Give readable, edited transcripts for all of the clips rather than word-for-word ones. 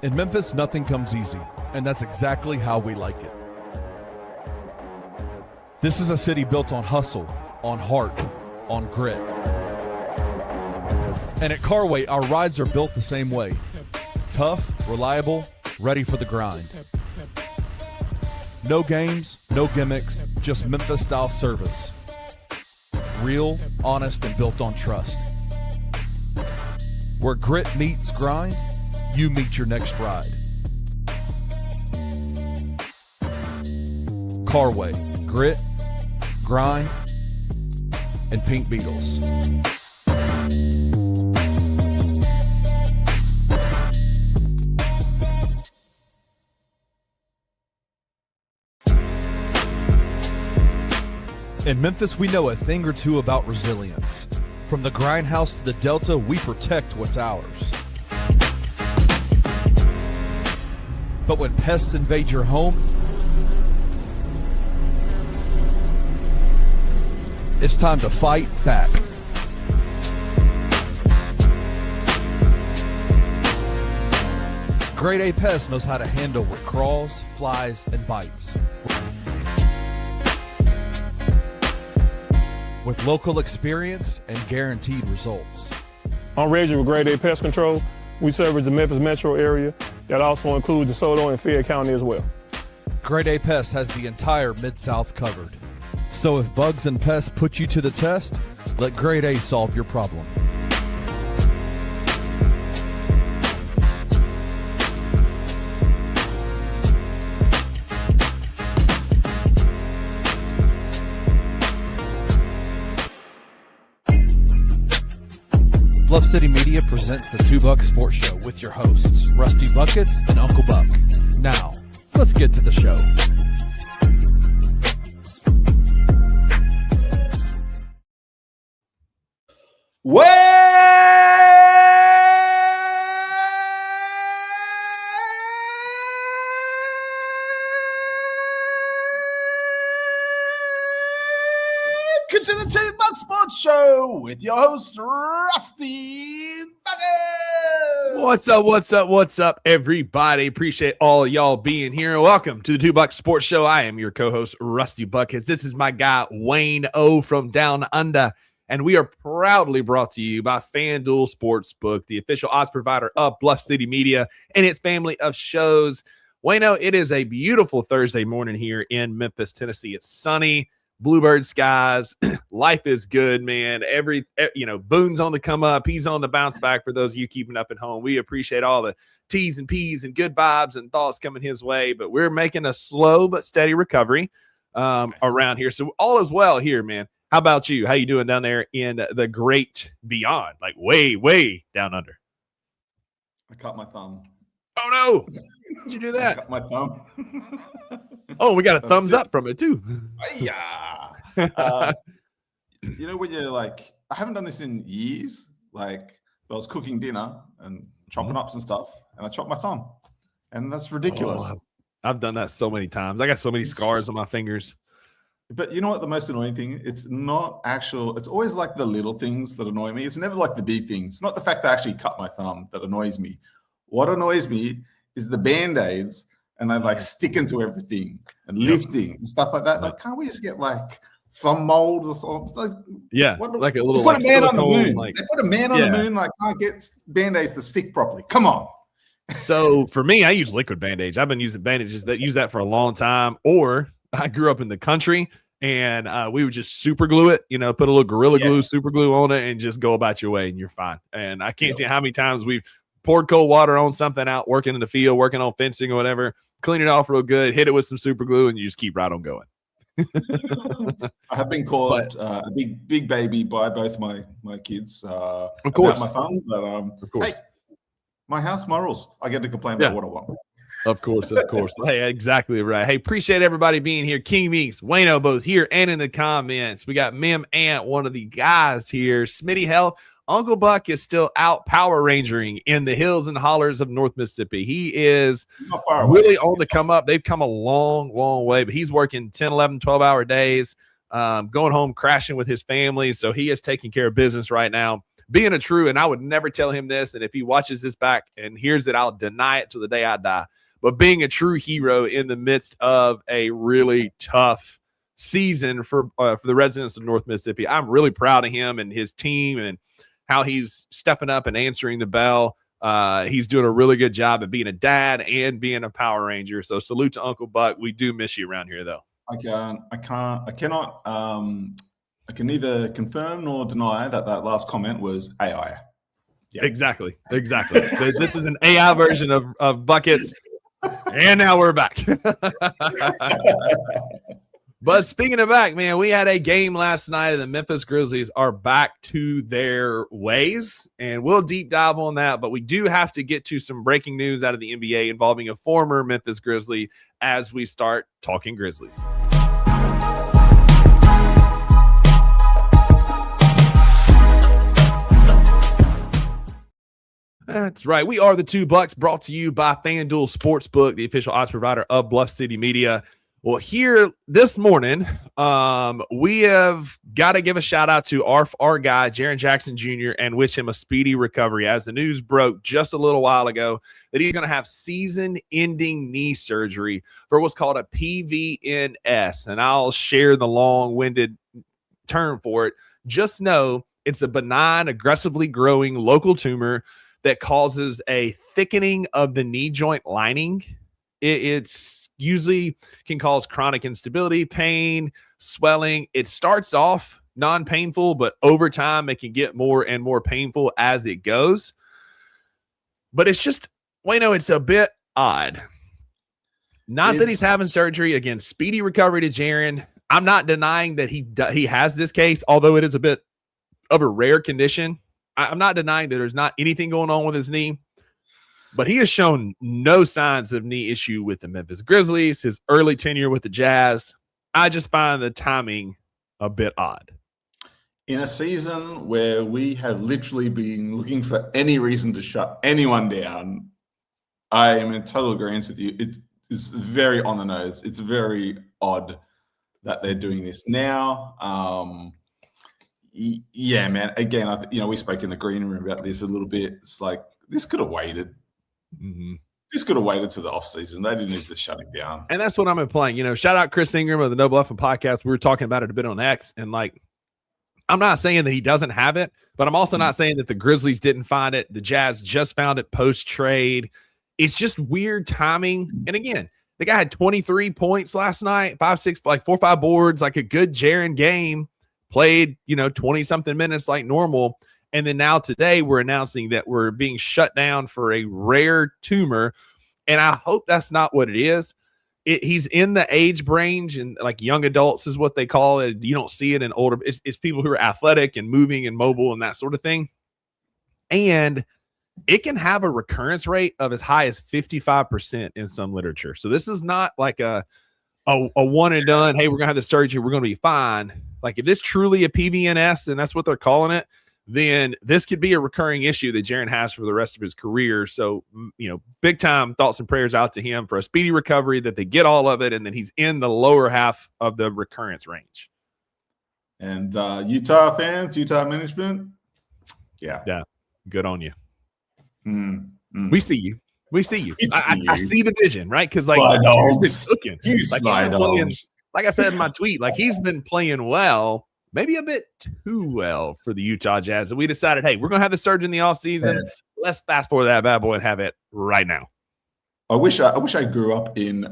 In Memphis, nothing comes easy, and that's exactly how we like it. This is a city built on hustle, on heart, on grit. And at Carway, our rides are built the same way. Tough, reliable, ready for the grind. No games, no gimmicks, just Memphis-style service. Real, honest, and built on trust. Where grit meets grind, you meet your next ride. Carway, grit, grind, and Pink Beetles. In Memphis, we know a thing or two about resilience. From the grindhouse to the Delta, we protect what's ours. But when pests invade your home, it's time to fight back. Grade A Pest knows how to handle what crawls, flies, and bites. With local experience and guaranteed results. I'm Reggie with Grade A Pest Control. We service the Memphis metro area. That also includes DeSoto and Fayette County as well. Grade A Pest has the entire Mid-South covered. So if bugs and pests put you to the test, let Grade A solve your problem. Bluff City Media presents the Two Buck Sports Show with your hosts, Rusty Buckets and Uncle Buck. Now, let's get to the show. Welcome to the Two Buck Sports Show with your host, Rusty Buckets. What's up, everybody? Appreciate all y'all being here. Welcome to the Two Buck Sports Show. I am your co-host, Rusty Buckets. This is my guy, Wayne O from Down Under, and we are proudly brought to you by FanDuel Sportsbook, the official odds provider of Bluff City Media and its family of shows. Wayne O, it is a beautiful Thursday morning here in Memphis, Tennessee. It's sunny. Bluebird skies. Life is good, man. Boone's on the come up. He's on the bounce back for those of you keeping up at home. We appreciate all the T's and P's and good vibes and thoughts coming his way, but we're making a slow but steady recovery around here. So all is well here, man. How about you? How you doing down there in the great beyond, like way, way down under? I cut my thumb. Oh, no. Did you do that? I cut my thumb. Oh, we got a thumbs up from it, too. Yeah. When you're like, I haven't done this in years. Like, I was cooking dinner and chopping up some stuff, and I chopped my thumb. And that's ridiculous. Oh, I've done that so many times. I got so many scars on my fingers. But you know what the most annoying thing? It's not actual. It's always like the little things that annoy me. It's never like the big things. It's not the fact that I actually cut my thumb that annoys me. What annoys me is the Band-Aids and I'm like sticking to everything and lifting and stuff like that. Like, can't we just get like thumb mold or something? Like, like a little. Put like a man on the silicone, moon. like, they put a man on the moon. Like, can't get Band-Aids to stick properly. Come on. So for me, I use liquid bandages. I've been using bandages that use that for a long time. Or I grew up in the country and we would just super glue it. Put a little Gorilla Glue, super glue on it, and just go about your way, and you're fine. And I can't tell you how many times we've poured cold water on something out, working in the field, working on fencing or whatever, clean it off real good, hit it with some super glue, and you just keep right on going. I have been called a big baby by both my kids. Of course. About my thumb, but of course. Hey, my house, my rules. I get to complain about what I want. Of course. Hey, exactly right. Hey, appreciate everybody being here. King Meeks, Wayno, both here and in the comments. We got Mim Ant, one of the guys here. Smitty Health. Uncle Buck is still out Power Rangering in the hills and hollers of North Mississippi. He is really on the come up. They've come a long, long way, but he's working 10, 11, 12-hour days, going home, crashing with his family. So he is taking care of business right now. being a true, and I would never tell him this, and if he watches this back and hears it, I'll deny it till the day I die. But being a true hero in the midst of a really tough season for the residents of North Mississippi, I'm really proud of him and his team and how he's stepping up and answering the bell. He's doing a really good job of being a dad and being a Power Ranger. So salute to Uncle Buck. We do miss you around here, though. I can neither confirm nor deny that last comment was AI. Yeah. Exactly. This is an AI version of Buckets. And now we're back. But speaking of back, man, we had a game last night, and the Memphis Grizzlies are back to their ways, and we'll deep dive on that. But we do have to get to some breaking news out of the NBA involving a former Memphis Grizzly as we start talking Grizzlies. That's right. We are the Two Bucks, brought to you by FanDuel Sportsbook, the official odds provider of Bluff City Media. Well, here this morning, we have got to give a shout out to our guy, Jaren Jackson Jr., and wish him a speedy recovery, as the news broke just a little while ago that he's going to have season-ending knee surgery for what's called a PVNS. And I'll share the long-winded term for it. Just know it's a benign, aggressively growing local tumor that causes a thickening of the knee joint lining. It's usually can cause chronic instability, pain, swelling. It starts off non-painful, but over time it can get more and more painful as it goes. But it's just, it's a bit odd. Not that he's having surgery. Again, speedy recovery to Jaren. I'm not denying that he has this case, although it is a bit of a rare condition. I'm not denying that there's not anything going on with his knee, but he has shown no signs of knee issue with the Memphis Grizzlies, his early tenure with the Jazz. I just find the timing a bit odd. In a season where we have literally been looking for any reason to shut anyone down, I am in total agreement with you. It's very on the nose. It's very odd that they're doing this now. Yeah, man. Again, we spoke in the green room about this a little bit. It's like, this could have waited. Mm-hmm. This could have waited to the offseason. They didn't need to shut it down. And that's what I'm implying. Shout out Chris Ingram of the No Bluffing podcast. We were talking about it a bit on X. And I'm not saying that he doesn't have it, but I'm also not saying that the Grizzlies didn't find it. The Jazz just found it post-trade. It's just weird timing. And again, the guy had 23 points last night, 4 or 5 boards, like a good Jaren game. Played, 20-something minutes like normal. And then now today we're announcing that we're being shut down for a rare tumor. And I hope that's not what it is. He's in the age range, and like young adults is what they call it. You don't see it in older. It's people who are athletic and moving and mobile and that sort of thing. And it can have a recurrence rate of as high as 55% in some literature. So this is not like a one and done. Hey, we're going to have the surgery. We're going to be fine. Like if this truly a PVNS, and that's what they're calling it, then this could be a recurring issue that Jaren has for the rest of his career. So, big time thoughts and prayers out to him for a speedy recovery, that they get all of it, and then he's in the lower half of the recurrence range. And Utah fans, Utah management, yeah, good on you. We see you. I see the vision, right? Because like I said in my tweet, he's been playing well, maybe a bit too well for the Utah Jazz. And we decided, hey, we're going to have the surge in the offseason. Let's fast forward that bad boy and have it right now. I wish I grew up in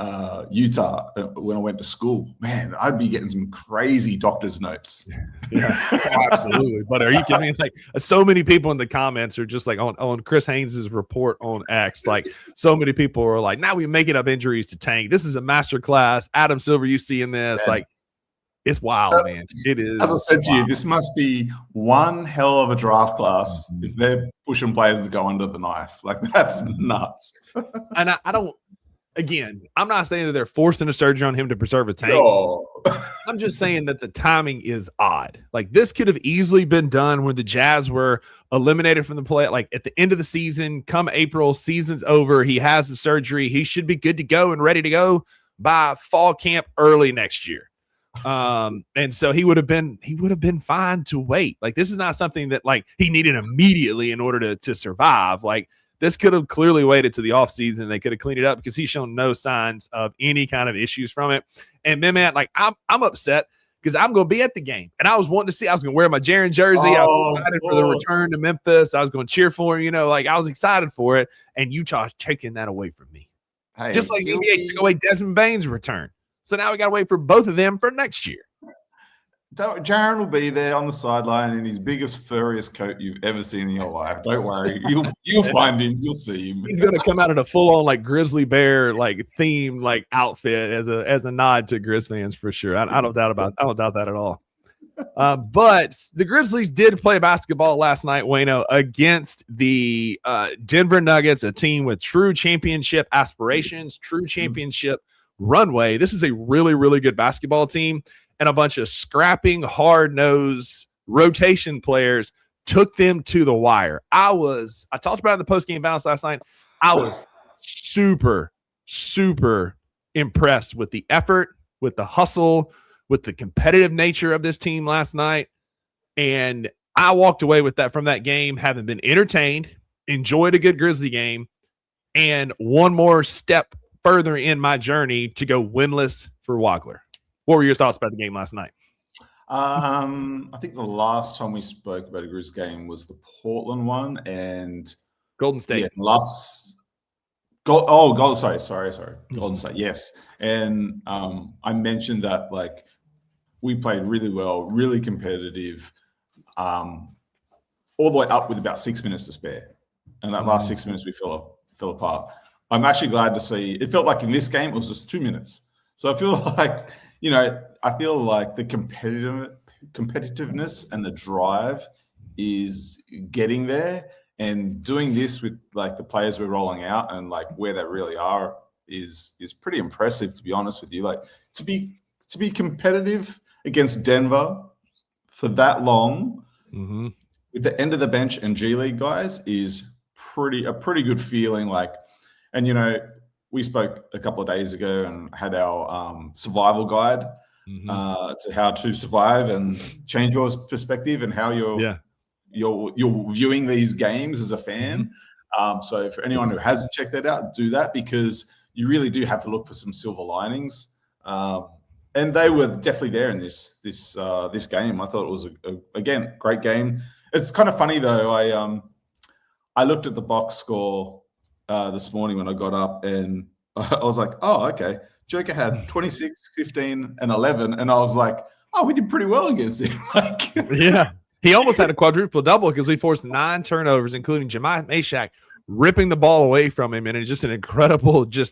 Utah when I went to school. Man, I'd be getting some crazy doctor's notes. Yeah, absolutely. But are you kidding me? So many people in the comments are just on Chris Haynes' report on X. So many people are like, now we're making up injuries to Tank. This is a master class. Adam Silver, you seeing this? Man. It's wild, man. It is. As I said to you, this must be one hell of a draft class if they're pushing players to go under the knife. That's nuts. And I don't, again, I'm not saying that they're forcing a surgery on him to preserve a Tank. No. I'm just saying that the timing is odd. This could have easily been done when the Jazz were eliminated from the play. At the end of the season, come April, season's over. He has the surgery. He should be good to go and ready to go by fall camp early next year. And so he would have been fine to wait. Like, this is not something that like he needed immediately in order to survive. Like, this could have clearly waited to the offseason. They could have cleaned it up because he's shown no signs of any kind of issues from it. And man, like I'm upset because I'm going to be at the game. And I was wanting to see, I was going to wear my Jaren jersey. I was excited for the return to Memphis. I was going to cheer for him, like I was excited for it. And Utah's taking that away from me. Hey, just like NBA took away Desmond Bane's return. So now we got to wait for both of them for next year. Jaren will be there on the sideline in his biggest, furriest coat you've ever seen in your life. Don't worry. You'll find him. You'll see him. He's going to come out in a full-on like grizzly bear like theme like outfit as a nod to Grizz fans for sure. I don't doubt that at all. But the Grizzlies did play basketball last night, Wayno, against the Denver Nuggets, a team with true championship aspirations, true championship runway. This is a really, really good basketball team. And a bunch of scrapping, hard-nosed rotation players took them to the wire. I talked about it in the post-game bounce last night. I was super, super impressed with the effort, with the hustle, with the competitive nature of this team last night. And I walked away with that from that game, having been entertained, enjoyed a good Grizzly game, and one more step further in my journey to go winless for Wagler. What were your thoughts about the game last night? I think the last time we spoke about a Grizz game was the Portland one and Golden State. Yeah, Golden State, yes. And I mentioned that like we played really well, really competitive, all the way up with about 6 minutes to spare. And that last 6 minutes we fell apart. I'm actually glad to see it felt like in this game it was just 2 minutes. So I feel like the competitiveness and the drive is getting there, and doing this with like the players we're rolling out and like where they really are is pretty impressive, to be honest with you. Like to be competitive against Denver for that long with the end of the bench and G League guys is a pretty good feeling. Like, and we spoke a couple of days ago and had our survival guide to how to survive and change your perspective and how you're viewing these games as a fan. So for anyone who hasn't checked that out, do that, because you really do have to look for some silver linings. And they were definitely there in this game. I thought it was again great game. It's kind of funny though. I looked at the box score this morning when I got up, and I was like, oh, okay. Joker had 26, 15, and 11, and I was like, oh, we did pretty well against him. Yeah. He almost had a quadruple double because we forced 9 turnovers, including Ja Morant ripping the ball away from him, and it's just an incredible, you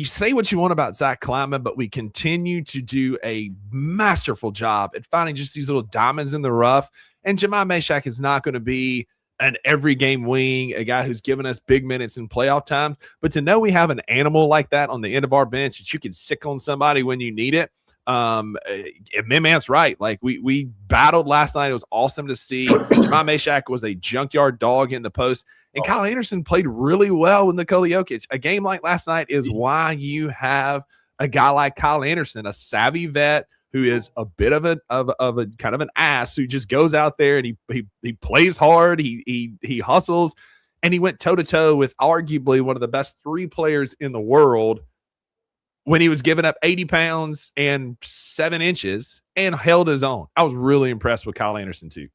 say what you want about Zach Kleiman, but we continue to do a masterful job at finding just these little diamonds in the rough. And Ja Morant is not going to be an every game wing, a guy who's given us big minutes in playoff times, but to know we have an animal like that on the end of our bench that you can sick on somebody when you need it. Mimant's right. Like we battled last night. It was awesome to see. Ja Morant was a junkyard dog in the post, and Kyle Anderson played really well with Nikola Jokic. A game like last night is why you have a guy like Kyle Anderson, a savvy vet who is a bit of a kind of an ass, who just goes out there and he plays hard, he hustles, and he went toe to toe with arguably one of the best 3 players in the world when he was giving up 80 pounds and 7 inches and held his own. I was really impressed with Kyle Anderson too.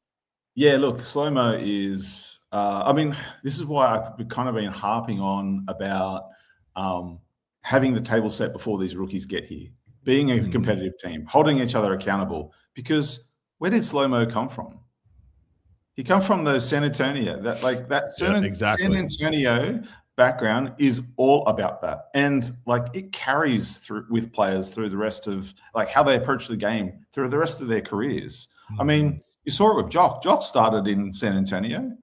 Yeah, look, slow-mo is this is why I've kind of been harping on about having the table set before these rookies get here. Being a competitive team, holding each other accountable, because where did slow-mo come from? He come from the San Antonio. San Antonio background is all about that, and like it carries through with players through the rest of like how they approach the game through the rest of their careers. I mean, you saw it with Jock. Jock started in San Antonio.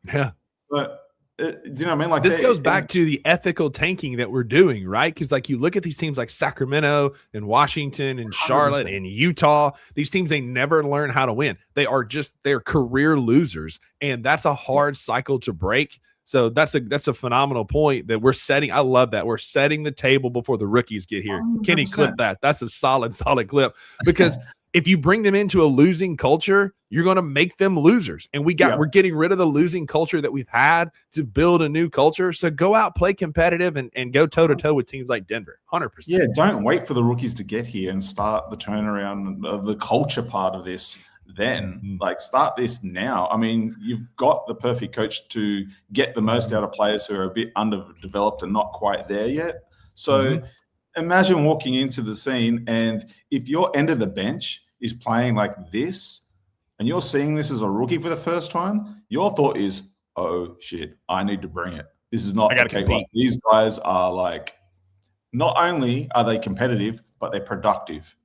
Yeah, but. Do you know what I mean? Like this goes back to the ethical tanking that we're doing, right? Because like you look at these teams like Sacramento and Washington and Charlotte 100%. And Utah, these teams, they never learn how to win. They're career losers, and that's a hard cycle to break. So that's a phenomenal point that we're setting. I love that. We're setting the table before the rookies get here. 100%. Kenny, clip that. That's a solid clip, because if you bring them into a losing culture, you're going to make them losers. And we're getting rid of the losing culture that we've had to build a new culture. So go out, play competitive, and go toe to toe with teams like Denver. 100%. Yeah, don't wait for the rookies to get here and start the turnaround of the culture part of this. Then like start this now. I mean, you've got the perfect coach to get the most out of players who are a bit underdeveloped and not quite there yet. So imagine walking into the scene, and if your end of the bench is playing like this and you're seeing this as a rookie for the first time, your thought is, oh shit, I need to bring it. This is not okay. Like, these guys are like, not only are they competitive, but they're productive.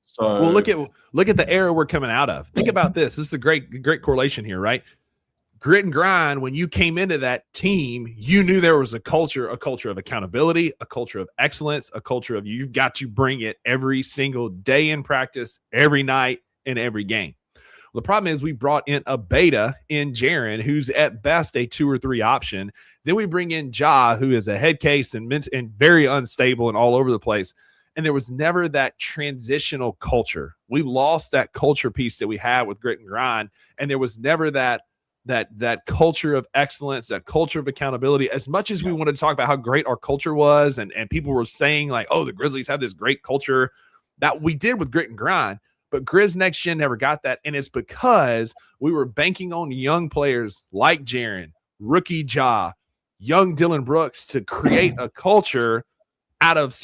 So well, look at the era we're coming out of. Think about this. This is a great correlation here, right? Grit and grind. When you came into that team, you knew there was a culture of accountability, a culture of excellence, a culture of you've got to bring it every single day in practice, every night, in every game. Well, the problem is we brought in a beta in Jaren, who's at best a 2 or 3 option. Then we bring in Ja, who is a head case and very unstable and all over the place. And there was never that transitional culture. We lost that culture piece that we had with grit and grind. And there was never that culture of excellence, that culture of accountability. As much as we wanted to talk about how great our culture was, and people were saying like, oh, the Grizzlies have this great culture, that we did with grit and grind. But Grizz Next Gen never got that. And it's because we were banking on young players like Jaren, rookie Ja, young Dylan Brooks to create a culture out of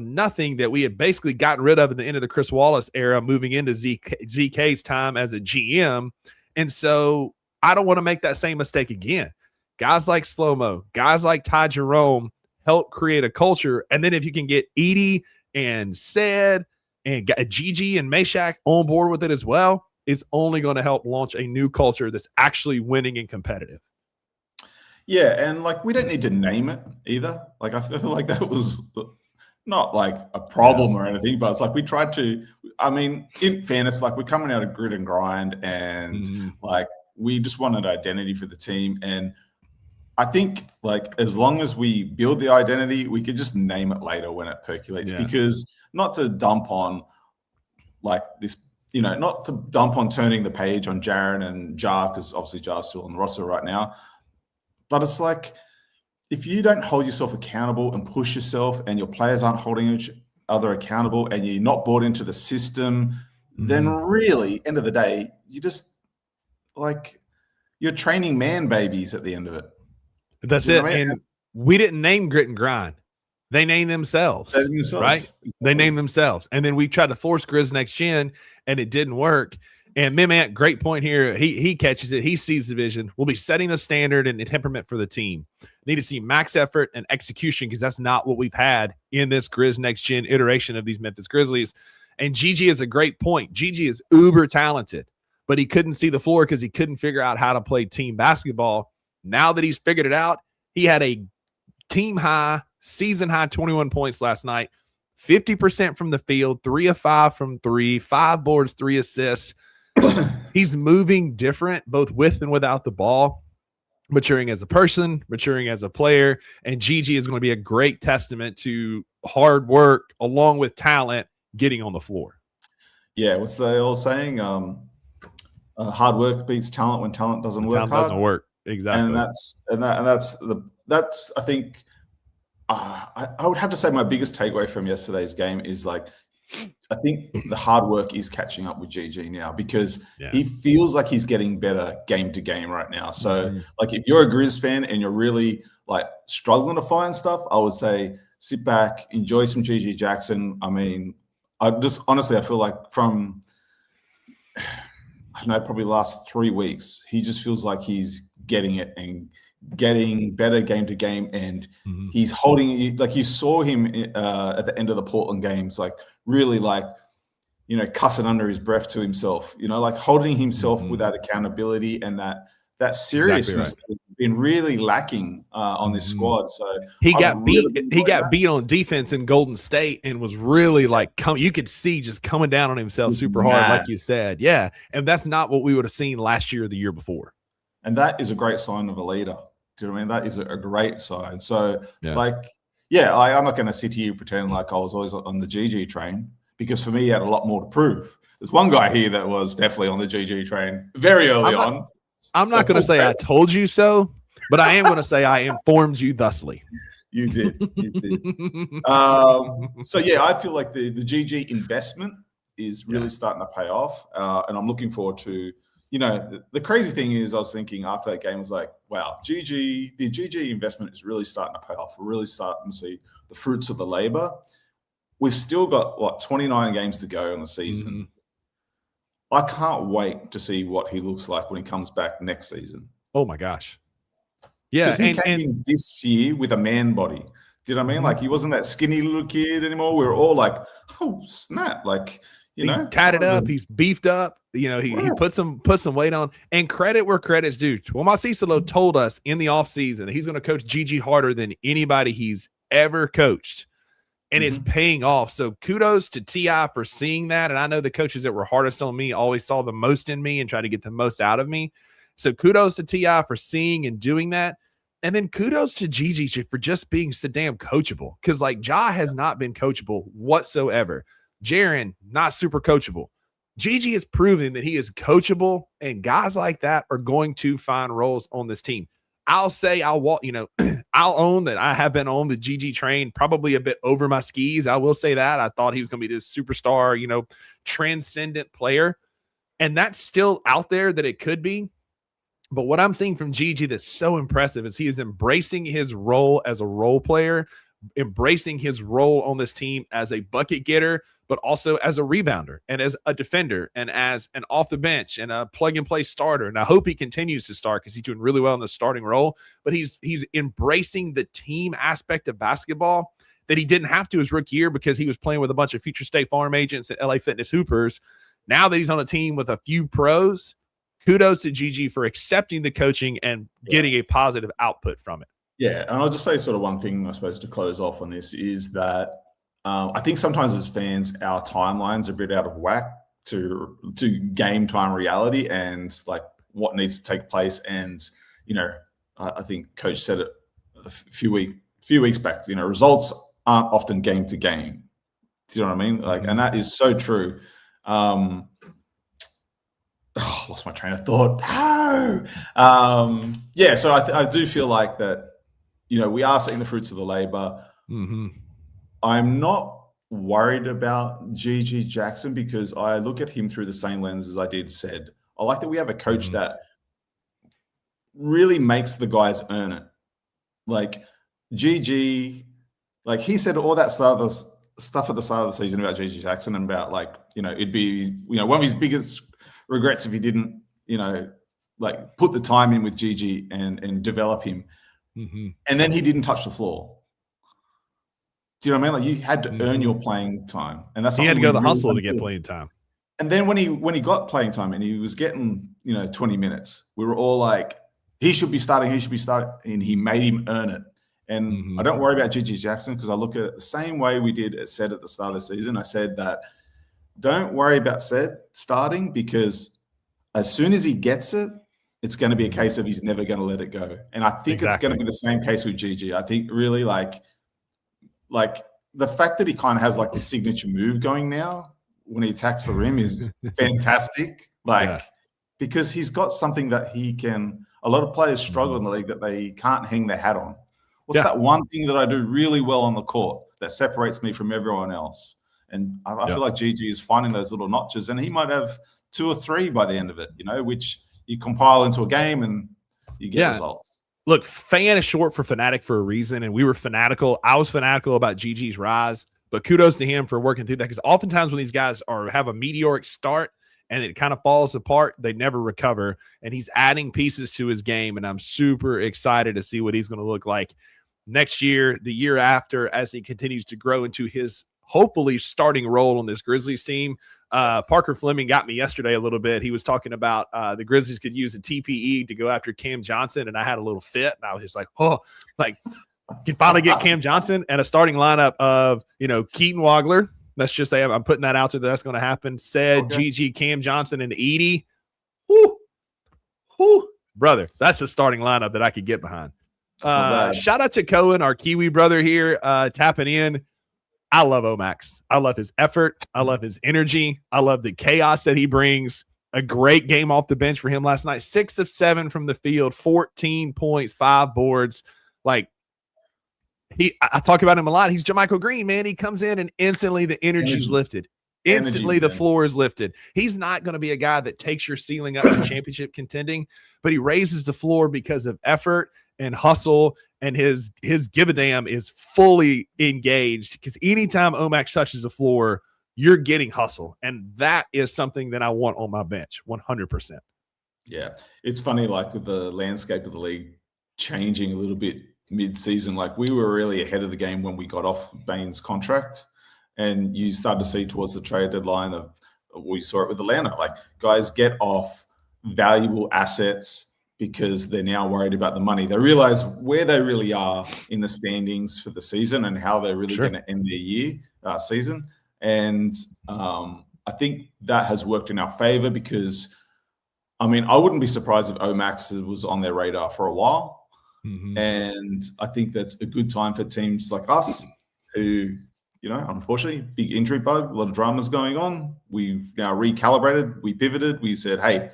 nothing that we had basically gotten rid of at the end of the Chris Wallace era, moving into ZK's time as a GM. And so I don't want to make that same mistake again. Guys like Slow-Mo, guys like Ty Jerome help create a culture. And then if you can get Edie and Sed and Gigi and Meshack on board with it as well, it's only going to help launch a new culture that's actually winning and competitive. Yeah, and like we don't need to name it either. Like I feel like that was not like a problem or anything, but it's like we tried to. I mean, in fairness, like we're coming out of grit and grind, and like we just wanted identity for the team. And I think like as long as we build the identity, we could just name it later when it percolates. Because not to dump on like this, not to dump on turning the page on Jaren and Ja, because obviously Ja's still on the roster right now. But it's like, if you don't hold yourself accountable and push yourself, and your players aren't holding each other accountable, and you're not bought into the system, then really, end of the day, you just like you're training man babies at the end of it. That's it. And we didn't name grit and grind. They named themselves, right? Exactly. They named themselves. And then we tried to force Grizz Next Gen, and it didn't work. And Mimant, great point here. He catches it. He sees the vision. We'll be setting the standard and the temperament for the team. Need to see max effort and execution, because that's not what we've had in this Grizz Next Gen iteration of these Memphis Grizzlies. And Gigi is a great point. Gigi is uber talented, but he couldn't see the floor because he couldn't figure out how to play team basketball. Now that he's figured it out, he had a team high, season high 21 points last night, 50% from the field, 3 of 5 from 3, 5 boards, 3 assists. He's moving different, both with and without the ball, maturing as a person, maturing as a player. And Gigi is going to be a great testament to hard work along with talent getting on the floor. Yeah, what's the old saying? Hard work beats talent when talent doesn't work. Talent doesn't work. Exactly. And that's I think I would have to say my biggest takeaway from yesterday's game is like, I think the hard work is catching up with GG now, because he feels like he's getting better game to game right now. So like if you're a Grizz fan and you're really like struggling to find stuff, I would say sit back, enjoy some GG Jackson. I mean, I feel like from, I don't know, probably last 3 weeks, he just feels like he's getting it and getting better game to game, and he's holding, like you saw him at the end of the Portland games, like really like, cussing under his breath to himself, like holding himself without accountability, and that seriousness exactly right. Has been really lacking on this squad. So he got beat on defense in Golden State, and was really like you could see just coming down on himself super hard, like you said. Yeah, and that's not what we would have seen last year or the year before. And that is a great sign of a leader. Do you know what I mean? That is a great sign. So, Yeah. I'm not going to sit here and pretend like I was always on the GG train, because for me, he had a lot more to prove. There's one guy here that was definitely on the GG train very early on. I'm not going to say I told you so, but I am going to say I informed you thusly. You did. So yeah, I feel like the GG investment is really starting to pay off, and I'm looking forward to. The crazy thing is, I was thinking after that game, I was like, wow, the GG investment is really starting to pay off. We're really starting to see the fruits of the labor. We've still got 29 games to go in the season. I can't wait to see what he looks like when he comes back next season. Oh my gosh. Yeah. Because he came in this year with a man body. Do you know what I mean? Like, he wasn't that skinny little kid anymore. We were all like, oh, snap. Like, he's tatted up. He's beefed up. He put some weight on. And credit where credit's due. Tomas Isolo told us in the offseason that he's going to coach GG harder than anybody he's ever coached. And it's paying off. So kudos to T.I. for seeing that. And I know the coaches that were hardest on me always saw the most in me and tried to get the most out of me. So kudos to T.I. for seeing and doing that. And then kudos to GG for just being so damn coachable. Because, Ja has not been coachable whatsoever. Jaren, not super coachable. GG has proven that he is coachable, and guys like that are going to find roles on this team. I'll own that I have been on the GG train probably a bit over my skis. I will say that. I thought he was going to be this superstar, transcendent player. And that's still out there that it could be. But what I'm seeing from GG that's so impressive is he is embracing his role as a role player, embracing his role on this team as a bucket getter, but also as a rebounder and as a defender and as an off the bench and a plug and play starter. And I hope he continues to start because he's doing really well in the starting role, but he's embracing the team aspect of basketball that he didn't have to his rookie year because he was playing with a bunch of future State Farm agents and LA Fitness hoopers. Now that he's on a team with a few pros, kudos to GG for accepting the coaching and getting a positive output from it. Yeah, and I'll just say sort of one thing, I suppose, to close off on this is that I think sometimes as fans, our timelines are a bit out of whack to game time reality and like what needs to take place. And, I think Coach said it a few weeks back, results aren't often game to game. Do you know what I mean? Like, and that is so true. Lost my train of thought. So I do feel like that, we are seeing the fruits of the labor. I'm not worried about GG Jackson because I look at him through the same lens as I did said. I like that we have a coach that really makes the guys earn it. Like GG, like he said all that stuff at the start of the season about GG Jackson and about it'd be, one of his biggest regrets if he didn't, put the time in with GG and develop him. And then he didn't touch the floor. Do you know what I mean? Like you had to earn your playing time, and that's he had to go the really hustle to get playing time. And then when he got playing time and he was getting 20 minutes, we were all like, he should be starting, and he made him earn it. And I don't worry about GG Jackson because I look at it the same way we did said at the start of the season. I said that don't worry about said starting because as soon as he gets it, it's going to be a case of he's never going to let it go. And I think it's going to be the same case with GG. I think really like the fact that he kind of has like this signature move going now when he attacks the rim is fantastic. Because he's got something that he can, a lot of players struggle in the league that they can't hang their hat on. What's that one thing that I do really well on the court that separates me from everyone else? And I feel like GG is finding those little notches, and he might have 2 or 3 by the end of it, which you compile into a game and you get results. Look, fan is short for fanatic for a reason, and we were fanatical. I was fanatical about GG's rise, but kudos to him for working through that because oftentimes when these guys have a meteoric start and it kind of falls apart, they never recover, and he's adding pieces to his game, and I'm super excited to see what he's going to look like next year, the year after, as he continues to grow into his hopefully starting role on this Grizzlies team. Parker Fleming got me yesterday a little bit. He was talking about the Grizzlies could use a TPE to go after Cam Johnson, and I had a little fit, and I was just like, can finally get Cam Johnson and a starting lineup of, Keaton Wagler. Let's just say I'm putting that out there that's going to happen. GG, Cam Johnson, and Edie. Whoo, brother, that's the starting lineup that I could get behind. not bad. Shout out to Cohen, our Kiwi brother here, tapping in. I love OMax. I love his effort. I love his energy. I love the chaos that he brings. A great game off the bench for him last night. 6 of 7 from the field, 14 points, 5 boards. Like, I talk about him a lot. He's Jermichael Green, man. He comes in and instantly the energy's lifted. Instantly the floor is lifted. He's not going to be a guy that takes your ceiling up to championship contending, but he raises the floor because of effort and hustle, and his give a damn is fully engaged, because anytime OMax touches the floor, you're getting hustle. And that is something that I want on my bench 100%. Yeah. It's funny, like with the landscape of the league changing a little bit mid-season, like we were really ahead of the game when we got off Bain's contract, and you start to see towards the trade deadline of, we saw it with Atlanta, like guys get off valuable assets because they're now worried about the money. They realize where they really are in the standings for the season and how they're really going to end their season. And I think that has worked in our favor, because, I mean, I wouldn't be surprised if OMax was on their radar for a while. Mm-hmm. And I think that's a good time for teams like us who, you know, unfortunately, big injury bug, a lot of dramas going on. We've now recalibrated, we pivoted, we said, hey,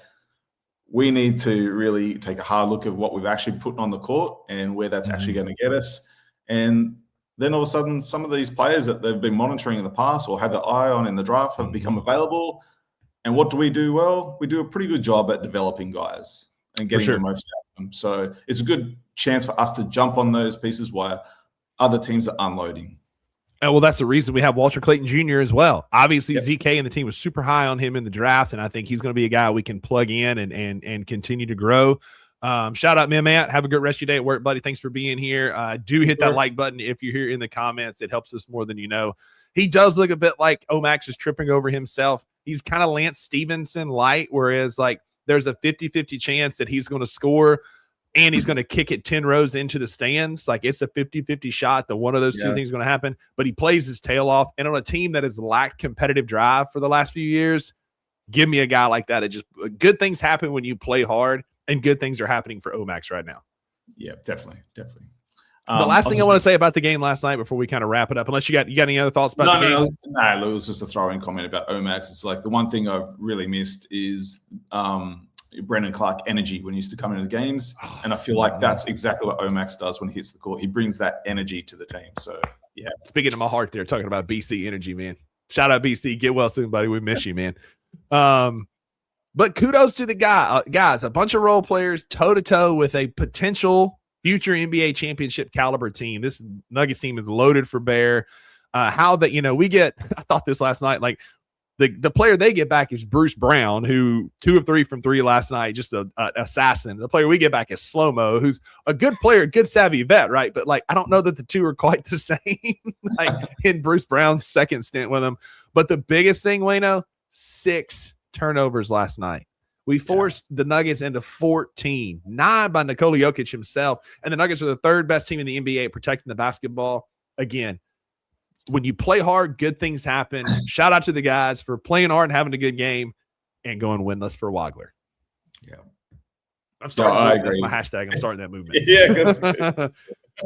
we need to really take a hard look at what we've actually put on the court and where that's actually going to get us. And then all of a sudden, some of these players that they've been monitoring in the past or had their eye on in the draft have become available. And what do? Well, we do a pretty good job at developing guys and getting the most out of them. So it's a good chance for us to jump on those pieces while other teams are unloading. Well, that's the reason we have Walter Clayton Jr. as well. Obviously, ZK and the team was super high on him in the draft, and I think he's going to be a guy we can plug in and continue to grow. Shout out, Matt. Have a good rest of your day at work, buddy. Thanks for being here. Do hit that like button if you're here in the comments. It helps us more than you know. He does look a bit like OMax is tripping over himself. He's kind of Lance Stevenson light, whereas like there's a 50-50 chance that he's going to score and he's going to kick it 10 rows into the stands. Like, it's a 50-50 shot that one of those two things is going to happen, but he plays his tail off. And on a team that has lacked competitive drive for the last few years, give me a guy like that. It just, good things happen when you play hard, and good things are happening for OMax right now. Yeah, definitely. The last thing I want to say about the game last night before we kind of wrap it up, unless you got any other thoughts about the game? No, it was just a throw-in comment about OMax. It's like the one thing I've really missed is Brendan Clark energy when he used to come into the games. And I feel like that's exactly what OMax does when he hits the court. He brings that energy to the team. So, yeah. Speaking to my heart there, talking about BC energy, man. Shout out BC. Get well soon, buddy. We miss you, man. But kudos to the guys, a bunch of role players toe-to-toe with a potential future NBA championship caliber team. This Nuggets team is loaded for bear. How that, we get, I thought this last night, like, the player they get back is Bruce Brown, who 2 of 3 from 3 last night, just an assassin. The player we get back is Slow-Mo, who's a good player, good savvy vet, right? But like, I don't know that the two are quite the same, like in Bruce Brown's second stint with him. But the biggest thing, Wayno, 6 turnovers last night. We forced the Nuggets into 14, 9 by Nikola Jokic himself. And the Nuggets are the 3rd best team in the NBA at protecting the basketball. Again, when you play hard, good things happen. Shout out to the guys for playing hard and having a good game and going winless for Wagler. Yeah. I'm starting. That's my hashtag. I'm starting that movement. That's good.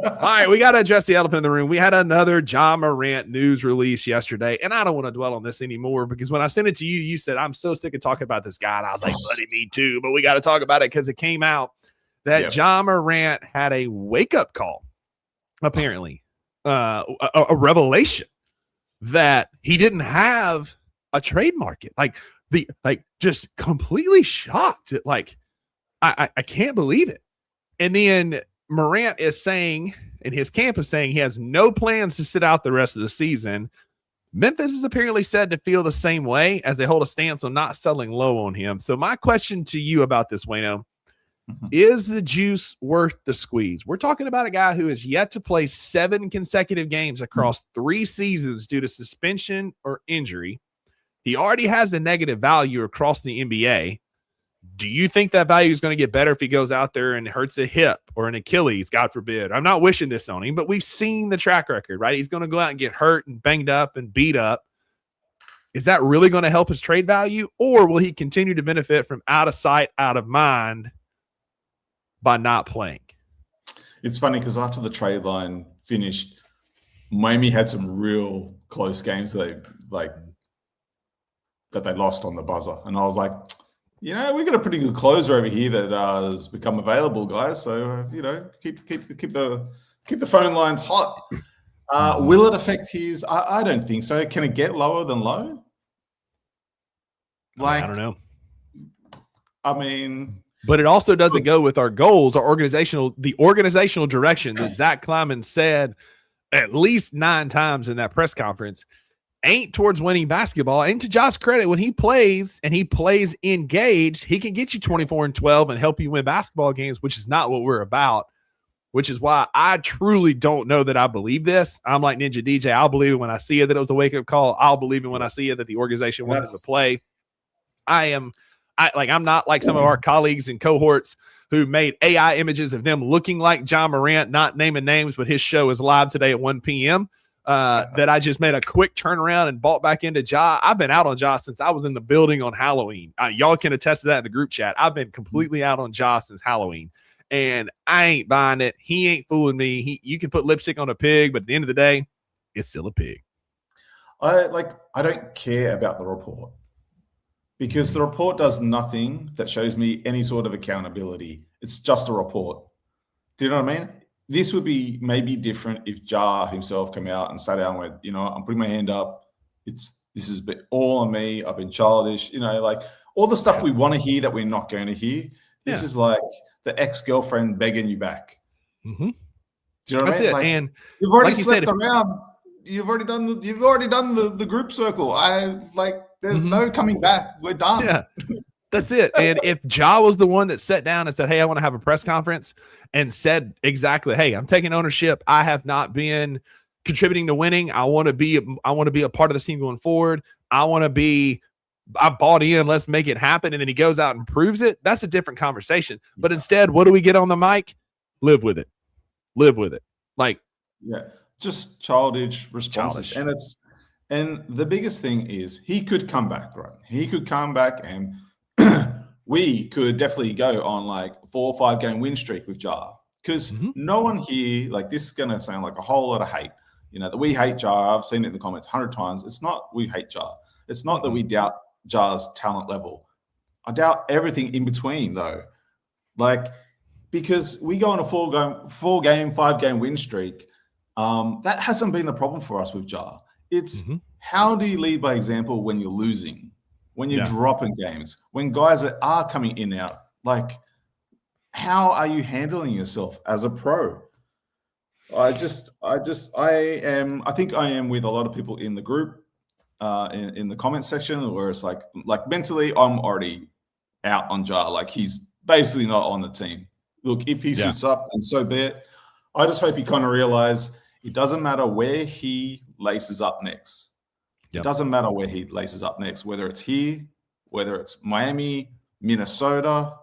All right, we got to address the elephant in the room. We had another Ja Morant news release yesterday, and I don't want to dwell on this anymore because when I sent it to you, you said, I'm so sick of talking about this guy. And I was like, buddy, me too. But we got to talk about it because it came out that Ja Morant had a wake-up call, apparently. A revelation that he didn't have a trade market, just completely shocked. Like, I can't believe it. And then Morant is saying, and his camp is saying, he has no plans to sit out the rest of the season. Memphis is apparently said to feel the same way, as they hold a stance on not selling low on him. So my question to you about this, Wayno, is the juice worth the squeeze? We're talking about a guy who has yet to play 7 consecutive games across 3 seasons due to suspension or injury. He already has a negative value across the NBA. Do you think that value is going to get better if he goes out there and hurts a hip or an Achilles, God forbid? I'm not wishing this on him, but we've seen the track record, right? He's going to go out and get hurt and banged up and beat up. Is that really going to help his trade value, or will he continue to benefit from out of sight, out of mind by not playing? It's funny because after the trade line finished, Miami had some real close games that they lost on the buzzer, and I was like, we got a pretty good closer over here that has become available, guys. So keep the phone lines hot. Will it affect his? I don't think so. Can it get lower than low? I don't know. I mean, but it also doesn't go with our goals, the organizational direction that Zach Kleiman said at least 9 times in that press conference ain't towards winning basketball. And to Josh's credit, when he plays and he plays engaged, he can get you 24 and 12 and help you win basketball games, which is not what we're about, which is why I truly don't know that I believe this. I'm like Ninja DJ. I'll believe it when I see it that it was a wake-up call. I'll believe it when I see it that the organization wants him to play. I'm not like some of our colleagues and cohorts who made AI images of them looking like Ja Morant, not naming names, but his show is live today at 1 p.m. That I just made a quick turnaround and bought back into Ja. I've been out on Ja since I was in the building on Halloween. Y'all can attest to that in the group chat. I've been completely out on Ja since Halloween, and I ain't buying it. He ain't fooling me. You can put lipstick on a pig, but at the end of the day, it's still a pig. I don't care about the report, because the report does nothing that shows me any sort of accountability. It's just a report. Do you know what I mean? This would be maybe different if Ja himself came out and sat down and went, I'm putting my hand up. This has been all on me. I've been childish. All the stuff we want to hear that we're not going to hear. This is like the ex-girlfriend begging you back. Mm-hmm. Do you know what I mean? And you've already slept around. You've already done the group circle. There's no coming back. We're done. Yeah, that's it. And if Ja was the one that sat down and said, hey, I want to have a press conference and said exactly, hey, I'm taking ownership. I have not been contributing to winning. I want to be a part of this team going forward. I bought in. Let's make it happen. And then he goes out and proves it. That's a different conversation. But instead, what do we get on the mic? Live with it. Just childish responses. And the biggest thing is he could come back, right? He could come back and we could definitely go on like 4 or 5 game win streak with Ja. Because no one here, this is going to sound like a whole lot of hate, that we hate Ja. I've seen it in the comments 100 times. It's not we hate Ja. It's not that we doubt Ja's talent level. I doubt everything in between, though. Because we go on a 4 game, 5 game win streak. That hasn't been the problem for us with Ja. It's how do you lead by example when you're losing, when you're dropping games, when guys that are coming in and out, how are you handling yourself as a pro? I think I am with a lot of people in the group, in the comment section, where it's like mentally I'm already out on Ja. He's basically not on the team. Look, if he suits up, then so be it. I just hope he kind of realize it doesn't matter where he laces up next. It doesn't matter where he laces up next, whether it's here, whether it's Miami, Minnesota,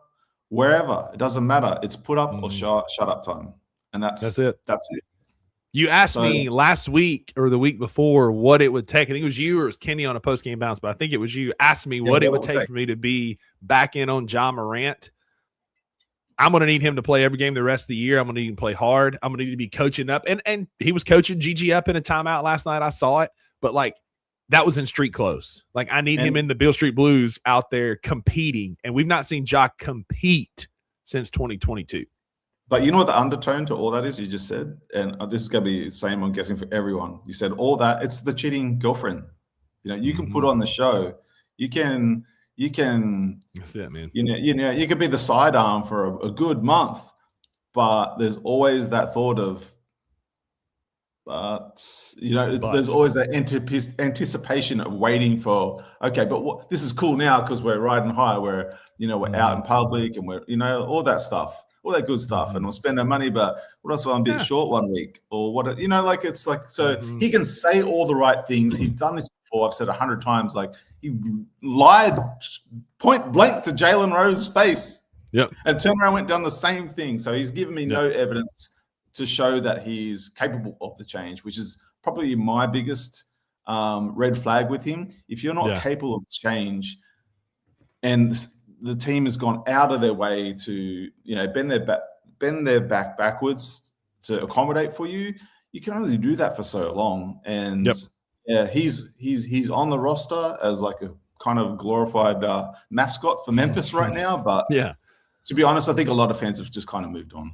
wherever. It doesn't matter. It's put up or shut up time. And that's it. That's it. You asked me last week or the week before what it would take. I think it was you or it was Kenny on a post-game bounce, but I think it was you. Asked me what it would take for me to be back in on Ja Morant. I'm going to need him to play every game the rest of the year. I'm going to need him to play hard. I'm going to need to be coaching up. And he was coaching GG up in a timeout last night. I saw it. But, that was in street clothes. I need him in the Beale Street Blues out there competing. And we've not seen Ja compete since 2022. But you know what the undertone to all that is? You just said, and this is going to be the same, I'm guessing, for everyone. You said all that. It's the cheating girlfriend. You can put on the show. You can That's it, man. You could be the sidearm for a good month, but there's always that thought of, there's always that anticipation of waiting for, okay, but this is cool now because we're riding high, we're out in public and we're all that stuff, all that good stuff, and we'll spend our money, but what else? I'm a bit short one week, or what? It's so he can say all the right things. He's done this before. I've said 100 times, he lied point blank to Jalen Rose's face, and turned around and went done the same thing. So he's given me no evidence to show that he's capable of the change, which is probably my biggest red flag with him. If you're not capable of change, and the team has gone out of their way to bend their back backwards to accommodate for you, you can only do that for so long. And Yep. yeah, he's on the roster as like a kind of glorified mascot for Memphis right now. But Yeah. to be honest, I think a lot of fans have just kind of moved on.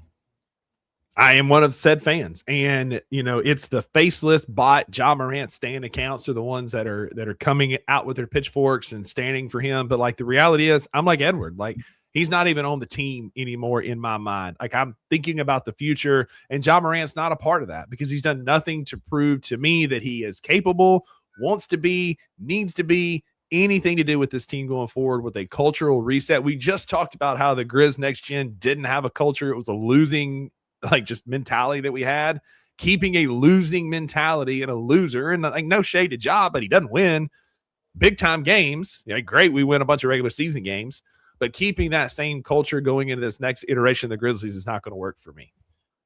I am one of said fans, and it's the faceless bot Ja Morant stand accounts are the ones that are coming out with their pitchforks and standing for him. But like the reality is, I'm like Edward, like he's not even on the team anymore in my mind. Like I'm thinking about the future, and Ja Morant's not a part of that because he's done nothing to prove to me that he is capable, wants to be, needs to be anything to do with this team going forward with a cultural reset. We just talked about how the Grizz next gen didn't have a culture. It was a losing just mentality that we had, keeping a losing mentality and a loser. And like no shade to Ja, but he doesn't win big time games. Yeah, great. We win a bunch of regular season games, but keeping that same culture going into this next iteration of the Grizzlies is not going to work for me.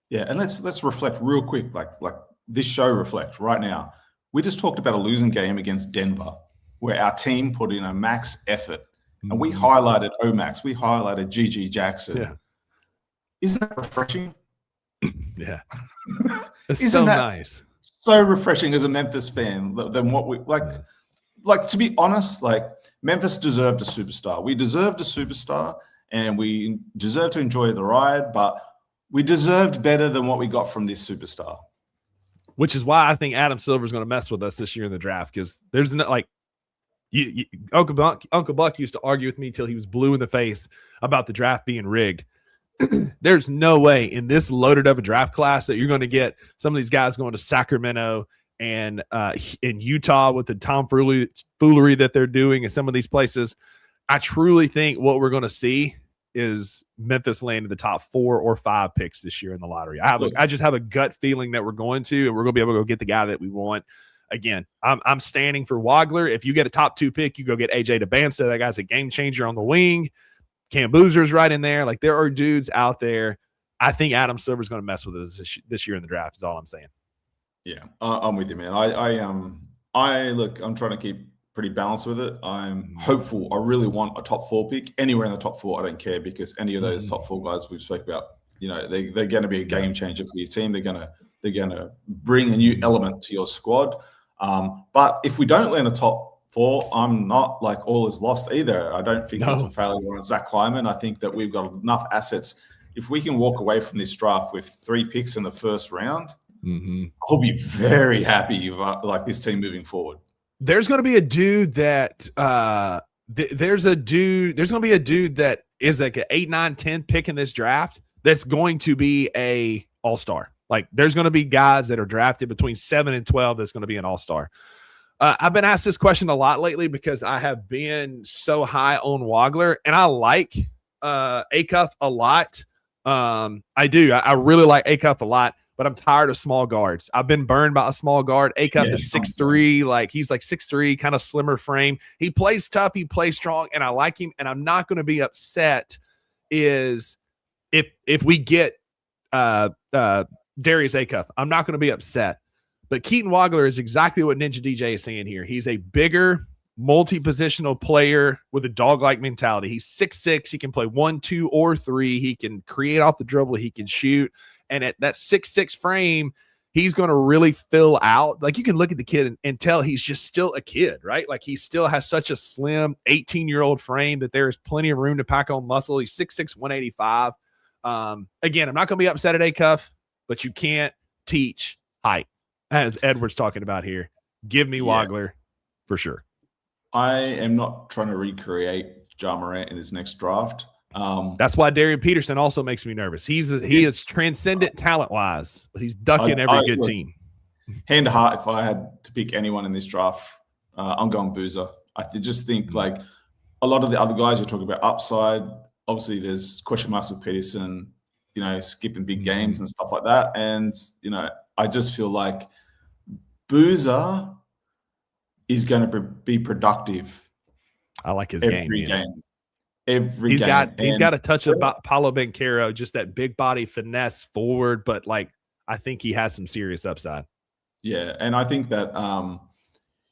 Yeah. And let's reflect real quick. Like this show reflect right now. We just talked about a losing game against Denver where our team put in a max effort and we highlighted OMax. We highlighted GG Jackson. Yeah. Isn't that refreshing? Yeah. It's Isn't so that nice. So refreshing as a Memphis fan than what we like to be honest, like Memphis deserved a superstar. We deserved a superstar and we deserve to enjoy the ride, but we deserved better than what we got from this superstar. Which is why I think Adam Silver is going to mess with us this year in the draft because there's no like Uncle Buck used to argue with me till he was blue in the face about the draft being rigged. There's no way in this loaded of a draft class that you're going to get some of these guys going to Sacramento and in Utah with the tomfoolery that they're doing in some of these places. I truly think what we're going to see is Memphis land in the top 4 or 5 picks this year in the lottery. I just have a gut feeling that we're going to, and we're going to be able to go get the guy that we want. Again, I'm standing for Wagler. If you get a top 2 pick, you go get AJ DeBansta. That guy's a game changer on the wing. Cam Boozer's right in there. Like there are dudes out there. I think Adam Silver's going to mess with us this year in the draft is all I'm saying. Yeah, I'm with you, man. I look, I'm trying to keep pretty balanced with it. I'm hopeful. I really want a top 4 pick anywhere in the top 4. I don't care because any of those top 4 guys we've spoke about, they're going to be a game changer for your team. They're going to bring a new element to your squad. But if we don't land a top 4, I'm not like all is lost either. I don't think it's a failure on Zach Kleiman. I think that we've got enough assets. If we can walk away from this draft with 3 picks in the first round, I'll be very happy about like this team moving forward. There's going to be a dude that there's going to be a dude that is like an 8, 9, 10 pick in this draft that's going to be a all-star. Like there's going to be guys that are drafted between 7 and 12 that's going to be an all-star. I've been asked this question a lot lately because I have been so high on Wagler, and I like Acuff a lot. I do. I really like Acuff a lot, but I'm tired of small guards. I've been burned by a small guard. Acuff is 6'3", like he's like 6'3", kind of slimmer frame. He plays tough. He plays strong, and I like him. And I'm not going to be upset is if we get Darius Acuff. I'm not going to be upset. But Keaton Wagler is exactly what Ninja DJ is saying here. He's a bigger, multi-positional player with a dog-like mentality. He's 6'6". He can play 1, 2, or 3. He can create off the dribble. He can shoot. And at that 6'6" frame, he's going to really fill out. Like you can look at the kid and tell he's just still a kid, right? Like he still has such a slim 18-year-old frame that there is plenty of room to pack on muscle. He's 6'6", 185. Again, I'm not going to be upset at Acuff, but you can't teach height. As Edward's talking about here, give me Wagler for sure. I am not trying to recreate Ja Morant in his next draft. That's why Darian Peterson also makes me nervous. He is transcendent talent-wise, but he's ducking every good team. Hand to heart, if I had to pick anyone in this draft, I'm going Boozer. I just think like a lot of the other guys you're talking about upside, obviously there's question marks with Peterson, skipping big games and stuff like that. And, I just feel like Boozer is going to be productive. I like his every game. Every game. He's got a touch of Paulo Banchero, just that big body finesse forward, but like I think he has some serious upside. Yeah, and I think that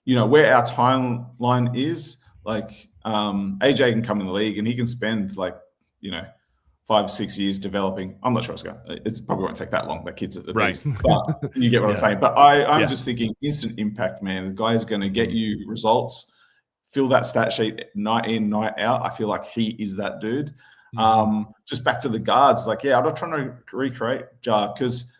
where our timeline is, like AJ can come in the league and he can spend like 5 5-6 years developing. I'm not sure it's probably won't take that long. That kid's at the Right. beast, but you get what I'm saying. But I'm just thinking instant impact, man. The guy is going to get you results, fill that stat sheet night in, night out. I feel like he is that dude. Just back to the guards, like, I'm not trying to recreate Ja, because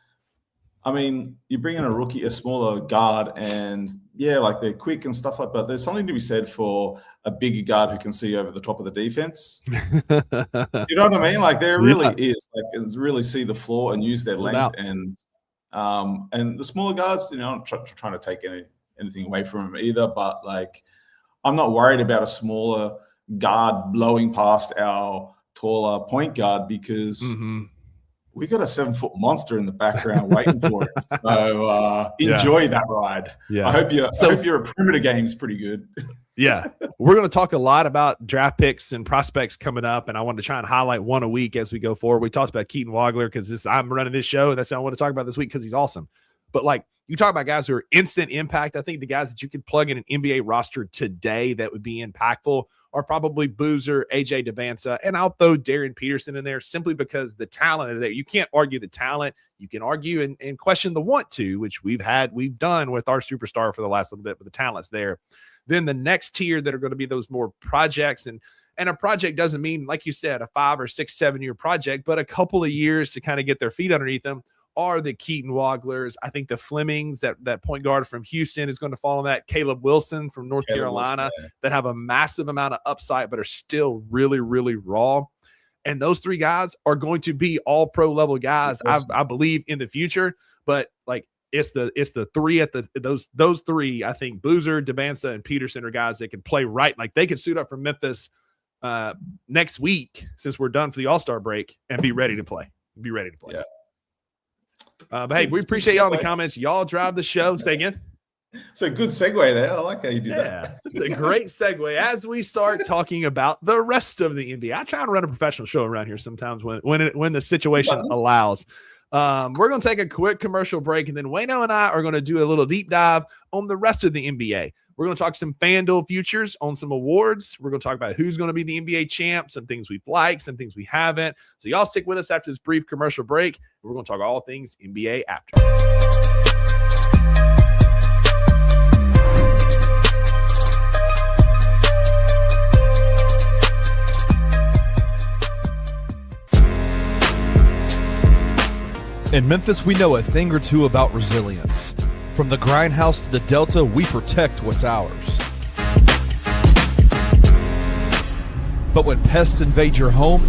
I mean, you bring in a rookie, a smaller guard, and like they're quick and stuff like that. But there's something to be said for a bigger guard who can see over the top of the defense. Do you know what I mean? Like, there really is, like, and really see the floor and use their length. And the smaller guards, I'm not trying to take anything away from them either. But like, I'm not worried about a smaller guard blowing past our taller point guard because. We got a 7-foot monster in the background waiting for it. So enjoy that ride. Yeah. I hope your perimeter game is pretty good. We're going to talk a lot about draft picks and prospects coming up, and I wanted to try and highlight one a week as we go forward. We talked about Keaton Wagler because I'm running this show, and that's what I want to talk about this week because he's awesome. But like, you talk about guys who are instant impact. I think the guys that you could plug in an NBA roster today that would be impactful are probably Boozer, AJ Devanza, and I'll throw Darren Peterson in there simply because the talent is there. You can't argue the talent. You can argue and question the want to, which we've done with our superstar for the last little bit, but the talent's there. Then the next tier that are going to be those more projects, and a project doesn't mean, like you said, a 5 or 6, 7 year project, but a couple of years to kind of get their feet underneath them. Are the Keaton Waglers. I think the Flemings, that point guard from Houston is going to fall on that. Caleb Wilson from North Carolina that have a massive amount of upside, but are still really, really raw. And those 3 guys are going to be all pro level guys, I believe, in the future. But like, it's the 3 at those 3, I think Boozer, Devanza, and Peterson are guys that can play right. Like, they could suit up for Memphis next week since we're done for the All-Star break and be ready to play. Yeah. But hey, we appreciate y'all in the comments. Y'all drive the show. Say again. So good segue there. I like how you did that. It's a great segue as we start talking about the rest of the NBA. I try to run a professional show around here sometimes when the situation allows. We're going to take a quick commercial break, and then Wayno and I are going to do a little deep dive on the rest of the NBA. We're going to talk some FanDuel futures on some awards. We're going to talk about who's going to be the NBA champ, some things we've liked, some things we haven't. So y'all stick with us after this brief commercial break. We're going to talk all things NBA after. In Memphis, we know a thing or two about resilience. From the grindhouse to the Delta, we protect what's ours. But when pests invade your home,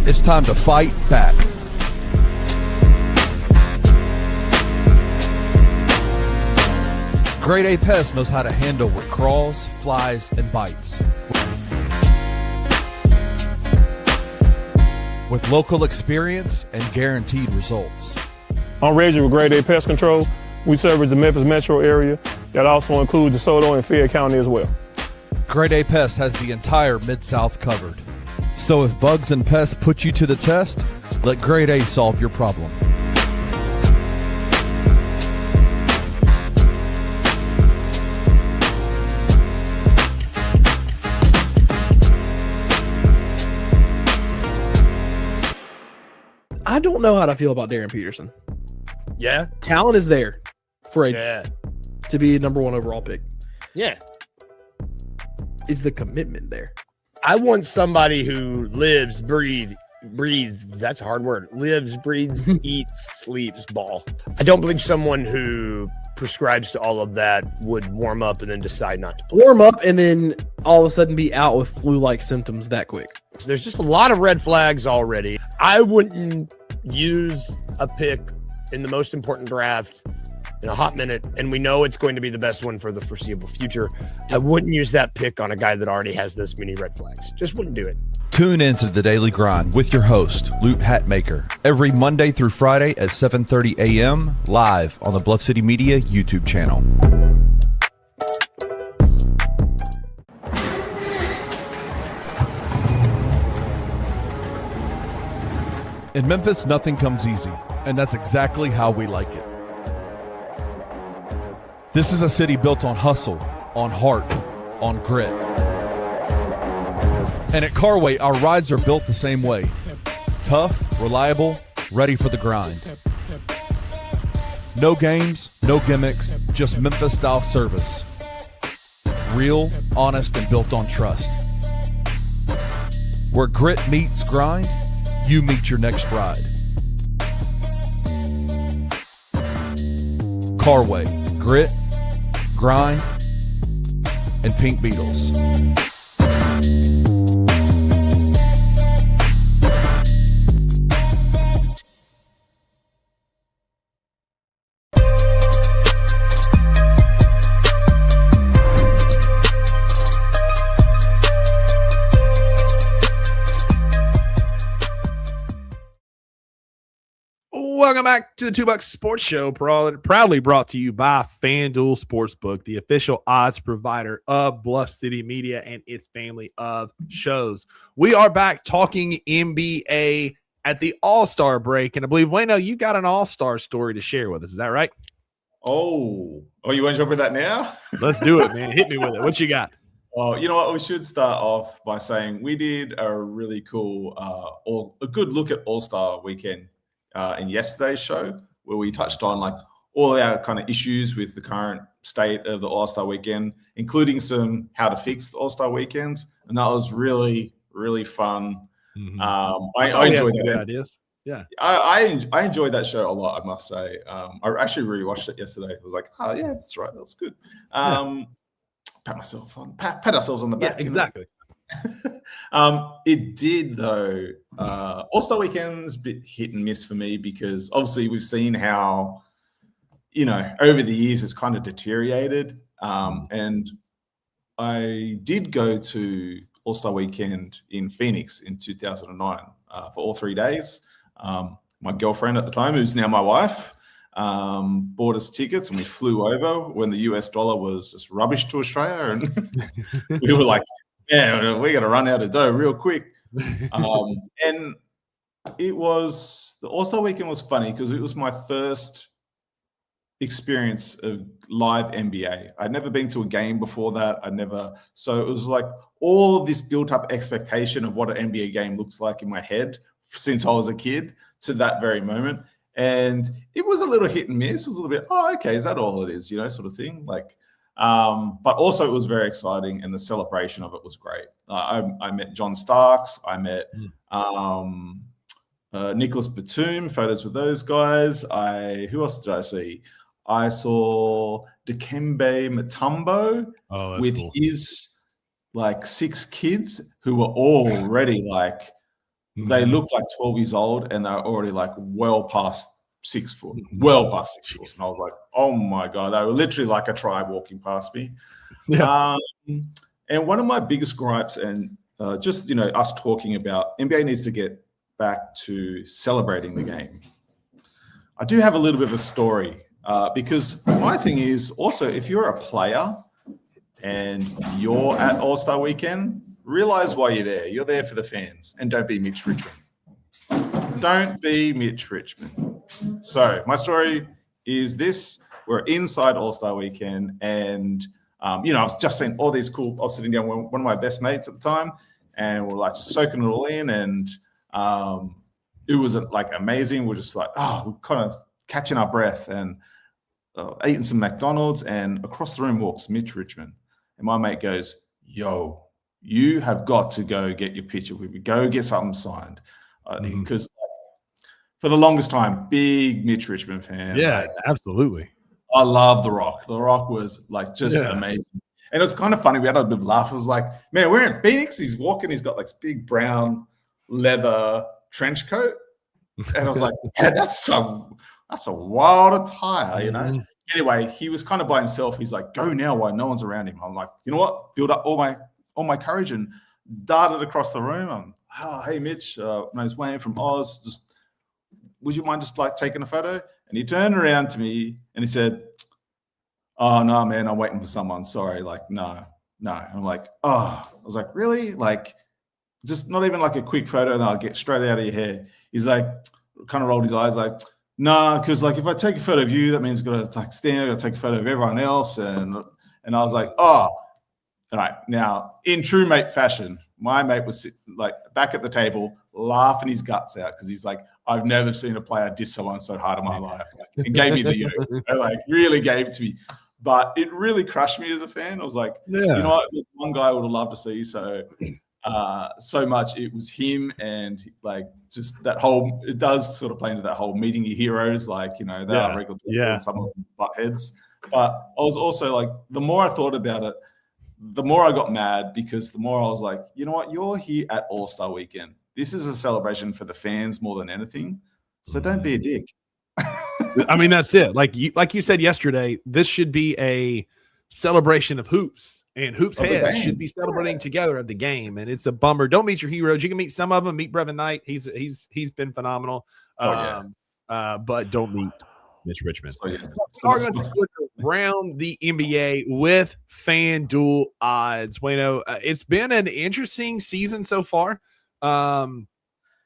it's time to fight back. Grade A Pest knows how to handle what crawls, flies, and bites. With local experience and guaranteed results. I'm Reggie with Grade A Pest Control. We service the Memphis metro area. That also includes DeSoto and Fayette County as well. Grade A Pest has the entire Mid-South covered. So if bugs and pests put you to the test, let Grade A solve your problem. I don't know how to feel about Darren Peterson. Yeah. Talent is there for to be a number 1 overall pick. Yeah. Is the commitment there? I want somebody who lives, breathes, that's a hard word. Lives, breathes, eats, sleeps ball. I don't believe someone who prescribes to all of that would warm up and then decide not to play. Warm up and then all of a sudden be out with flu-like symptoms that quick. So there's just a lot of red flags already. I wouldn't use a pick in the most important draft in a hot minute, and we know it's going to be the best one for the foreseeable future. I wouldn't use that pick on a guy that already has this many red flags. Just wouldn't do it. Tune in to The Daily Grind with your host, Loot Hatmaker, every Monday through Friday at 7:30 a.m. live on the Bluff City Media YouTube channel. In Memphis, nothing comes easy, and that's exactly how we like it. This is a city built on hustle, on heart, on grit. And at Carway, our rides are built the same way. Tough, reliable, ready for the grind. No games, no gimmicks, just Memphis-style service. Real, honest, and built on trust. Where grit meets grind, you meet your next ride. Carway, grit, grind, and Pink Beetles. Welcome back to the $2 Sports Show, proudly brought to you by FanDuel Sportsbook, the official odds provider of Bluff City Media and its family of shows. We are back talking NBA at the All-Star break, and I believe, Wayno, you got an All-Star story to share with us. Is that right? Oh, you want to jump with that now? Let's do it, man. Hit me with it. What you got? Oh, you know what? We should start off by saying we did a really cool, a good look at All-Star weekend in yesterday's show, where we touched on like all our kind of issues with the current state of the All-Star weekend, including some how to fix the All-Star weekends, and that was really, really fun. Mm-hmm. I enjoyed that. Good ideas. Yeah, I enjoyed that show a lot, I must say. I actually rewatched it yesterday. I was like, oh yeah, that's right, that was good. Pat ourselves on the back. Yeah, exactly. It did though. All-Star weekend's a bit hit and miss for me because obviously we've seen how, over the years it's kind of deteriorated. And I did go to All-Star weekend in Phoenix in 2009 for all 3 days. My girlfriend at the time, who's now my wife, bought us tickets and we flew over when the US dollar was just rubbish to Australia. And we were like, yeah, we got to run out of dough real quick. And the All-Star weekend was funny because it was my first experience of live NBA. I'd never been to a game before that. So it was like all this built up expectation of what an NBA game looks like in my head since I was a kid to that very moment. And it was a little hit and miss. It was a little bit, oh, okay, is that all it is? Sort of thing. But also it was very exciting and the celebration of it was great. I met John Starks. I met Nicholas Batum, photos with those guys. Who else did I see? I saw Dikembe Mutombo with cool. His 6 kids who were already they looked like 12 years old and they're already well past 6 foot, well past 6 foot. And I was like, oh my God, they were literally like a tribe walking past me. Yeah. And one of my biggest gripes and just, us talking about NBA needs to get back to celebrating the game. I do have a little bit of a story because my thing is also if you're a player and you're at All-Star weekend, realize why you're there. You're there for the fans and don't be Mitch Richmond. Don't be Mitch Richmond. So my story is this. We're inside All-Star weekend and, I was just seeing all these cool, I was sitting down with one of my best mates at the time and we're just soaking it all in and it was amazing. We're just we're kind of catching our breath and eating some McDonald's and across the room walks Mitch Richmond. And my mate goes, yo, you have got to go get your picture with me. Go get something signed. Because for the longest time, big Mitch Richmond fan. Yeah, absolutely. I love The Rock. The Rock was just amazing. And it was kind of funny. We had a bit of laugh. It was like, man, we're in Phoenix. He's walking. He's got this big brown leather trench coat. And I was like, yeah, that's a wild attire, Anyway, he was kind of by himself. He's like, go now while no one's around him. I'm like, you know what? Build up all my courage and darted across the room. Hey, Mitch, my name's Wayne from Oz. Would you mind just taking a photo? And he turned around to me and he said, oh, no, man, I'm waiting for someone. Sorry. No. I'm like, oh, I was like, really? Just not even a quick photo and I'll get straight out of your hair. He's kind of rolled his eyes nah, because if I take a photo of you, that means I've got to stand, I've got to take a photo of everyone else. And I was like, oh, All right. Now, in true mate fashion, my mate was like back at the table laughing his guts out because he's like, I've never seen a player diss someone so hard in my life. Like, and gave me the yoke. Like, really gave it to me. But it really crushed me as a fan. I was like, you know what? There's one guy I would have loved to see so much. It was him, and like just that whole, it does sort of play into that whole meeting your heroes. Like, they are regular people and some of them butt heads. But I was also like, the more I thought about it, the more I got mad, because the more I was like, you know what? You're here at All-Star Weekend. This is a celebration for the fans more than anything. So don't be a dick. I mean, that's it. Like you said yesterday, this should be a celebration of hoops, and hoops heads should be celebrating together at the game. And it's a bummer. Don't meet your heroes. You can meet some of them. Meet Brevin Knight. He's been phenomenal. But don't meet Mitch Richmond. We're going to look around the NBA with FanDuel odds. Bueno, it's been an interesting season so far.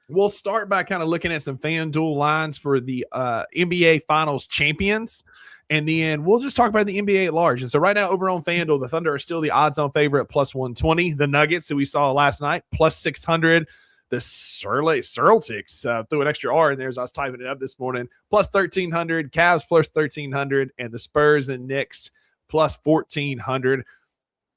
We'll start by kind of looking at some FanDuel lines for the NBA Finals champions, and then we'll just talk about the NBA at large. And so right now over on FanDuel, the Thunder are still the odds-on favorite at plus 120. The Nuggets, that we saw last night, plus 600. The Celtics, threw an extra R in there as I was typing it up this morning, plus 1,300. Cavs plus 1,300, and the Spurs and Knicks plus 1,400.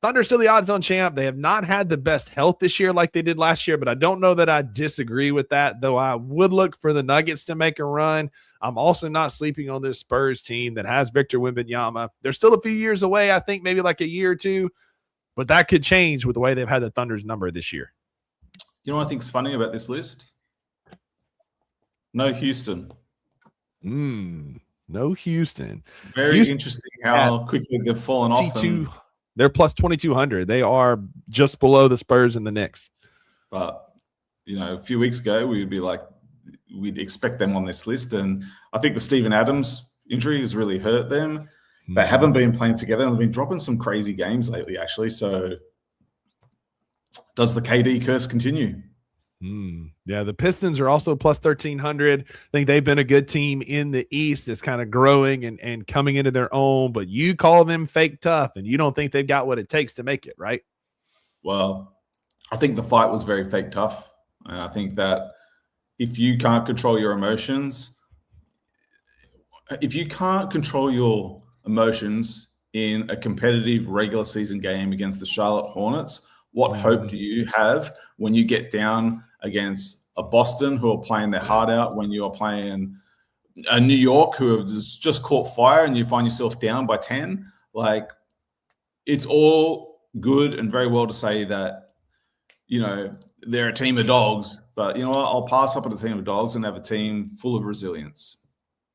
Thunder still the odds-on champ. They have not had the best health this year like they did last year, but I don't know that I disagree with that, though I would look for the Nuggets to make a run. I'm also not sleeping on this Spurs team that has Victor Wembanyama. They're still a few years away, I think maybe like a year or two, but that could change with the way they've had the Thunder's number this year. You know what I think's funny about this list? No Houston. No Houston. Very interesting how quickly they've fallen off. They're plus 2,200. They are just below the Spurs and the Knicks. But, a few weeks ago, we'd expect them on this list. And I think the Steven Adams injury has really hurt them. They haven't been playing together, and they've been dropping some crazy games lately, actually. So does the KD curse continue? Yeah, the Pistons are also plus 1,300. I think they've been a good team in the East. It's kind of growing and coming into their own, but you call them fake tough, and you don't think they've got what it takes to make it, right? Well, I think the fight was very fake tough. And I think that if you can't control your emotions, in a competitive regular season game against the Charlotte Hornets, what hope do you have when you get down against a Boston who are playing their heart out, when you are playing a New York who have just caught fire and you find yourself down by 10? Like, it's all good and very well to say that, they're a team of dogs, but you know what? I'll pass up on a team of dogs and have a team full of resilience.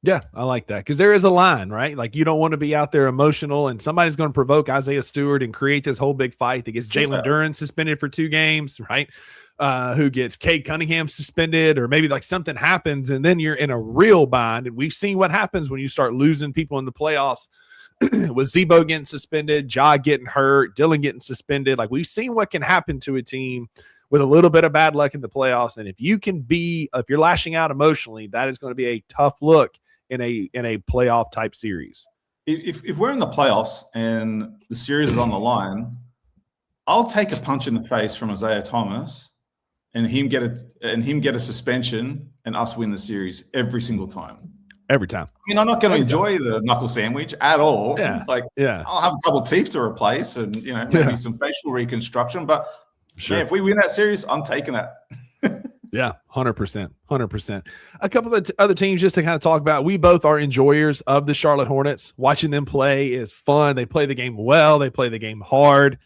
Yeah, I like that, because there is a line, right? Like, you don't want to be out there emotional and somebody's going to provoke Isaiah Stewart and create this whole big fight that gets Jalen Duren suspended for 2 games, right? Who gets Cade Cunningham suspended, or maybe like something happens and then you're in a real bind. And we've seen what happens when you start losing people in the playoffs. With Zebo getting suspended, Ja getting hurt, Dylan getting suspended. Like, we've seen what can happen to a team with a little bit of bad luck in the playoffs. And if you're lashing out emotionally, that is going to be a tough look in a playoff type series. If we're in the playoffs and the series is on the line, I'll take a punch in the face from Isaiah Thomas and him get a suspension and us win the series every single time. Every time. I mean, I'm not going to enjoy the knuckle sandwich at all. Yeah. I'll have a couple of teeth to replace and maybe some facial reconstruction. But man, if we win that series, I'm taking that. Yeah, 100%. A couple of other teams just to kind of talk about. We both are enjoyers of the Charlotte Hornets. Watching them play is fun. They play the game well. They play the game hard.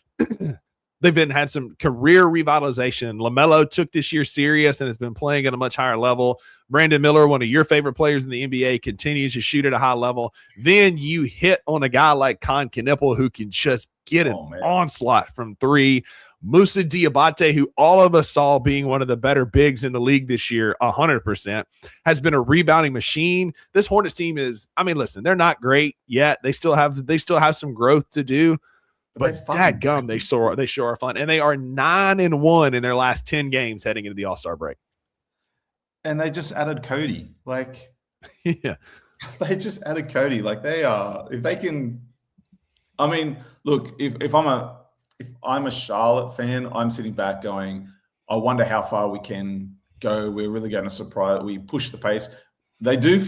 They've had some career revitalization. LaMelo took this year serious and has been playing at a much higher level. Brandon Miller, one of your favorite players in the NBA, continues to shoot at a high level. Then you hit on a guy like Con Knipple, who can just get an onslaught from 3. Moussa Diabate, who all of us saw being one of the better bigs in the league this year, 100%, has been a rebounding machine. This Hornets team listen, they're not great yet. They still have some growth to do, but dadgum, they sure are fun. And they are 9-1 in their last 10 games heading into the All-Star break. And they just added Cody. Yeah. They just added Cody. If they can, look, if I'm if I'm a Charlotte fan, I'm sitting back going, I wonder how far we can go. We're really going to surprise. We push the pace. They do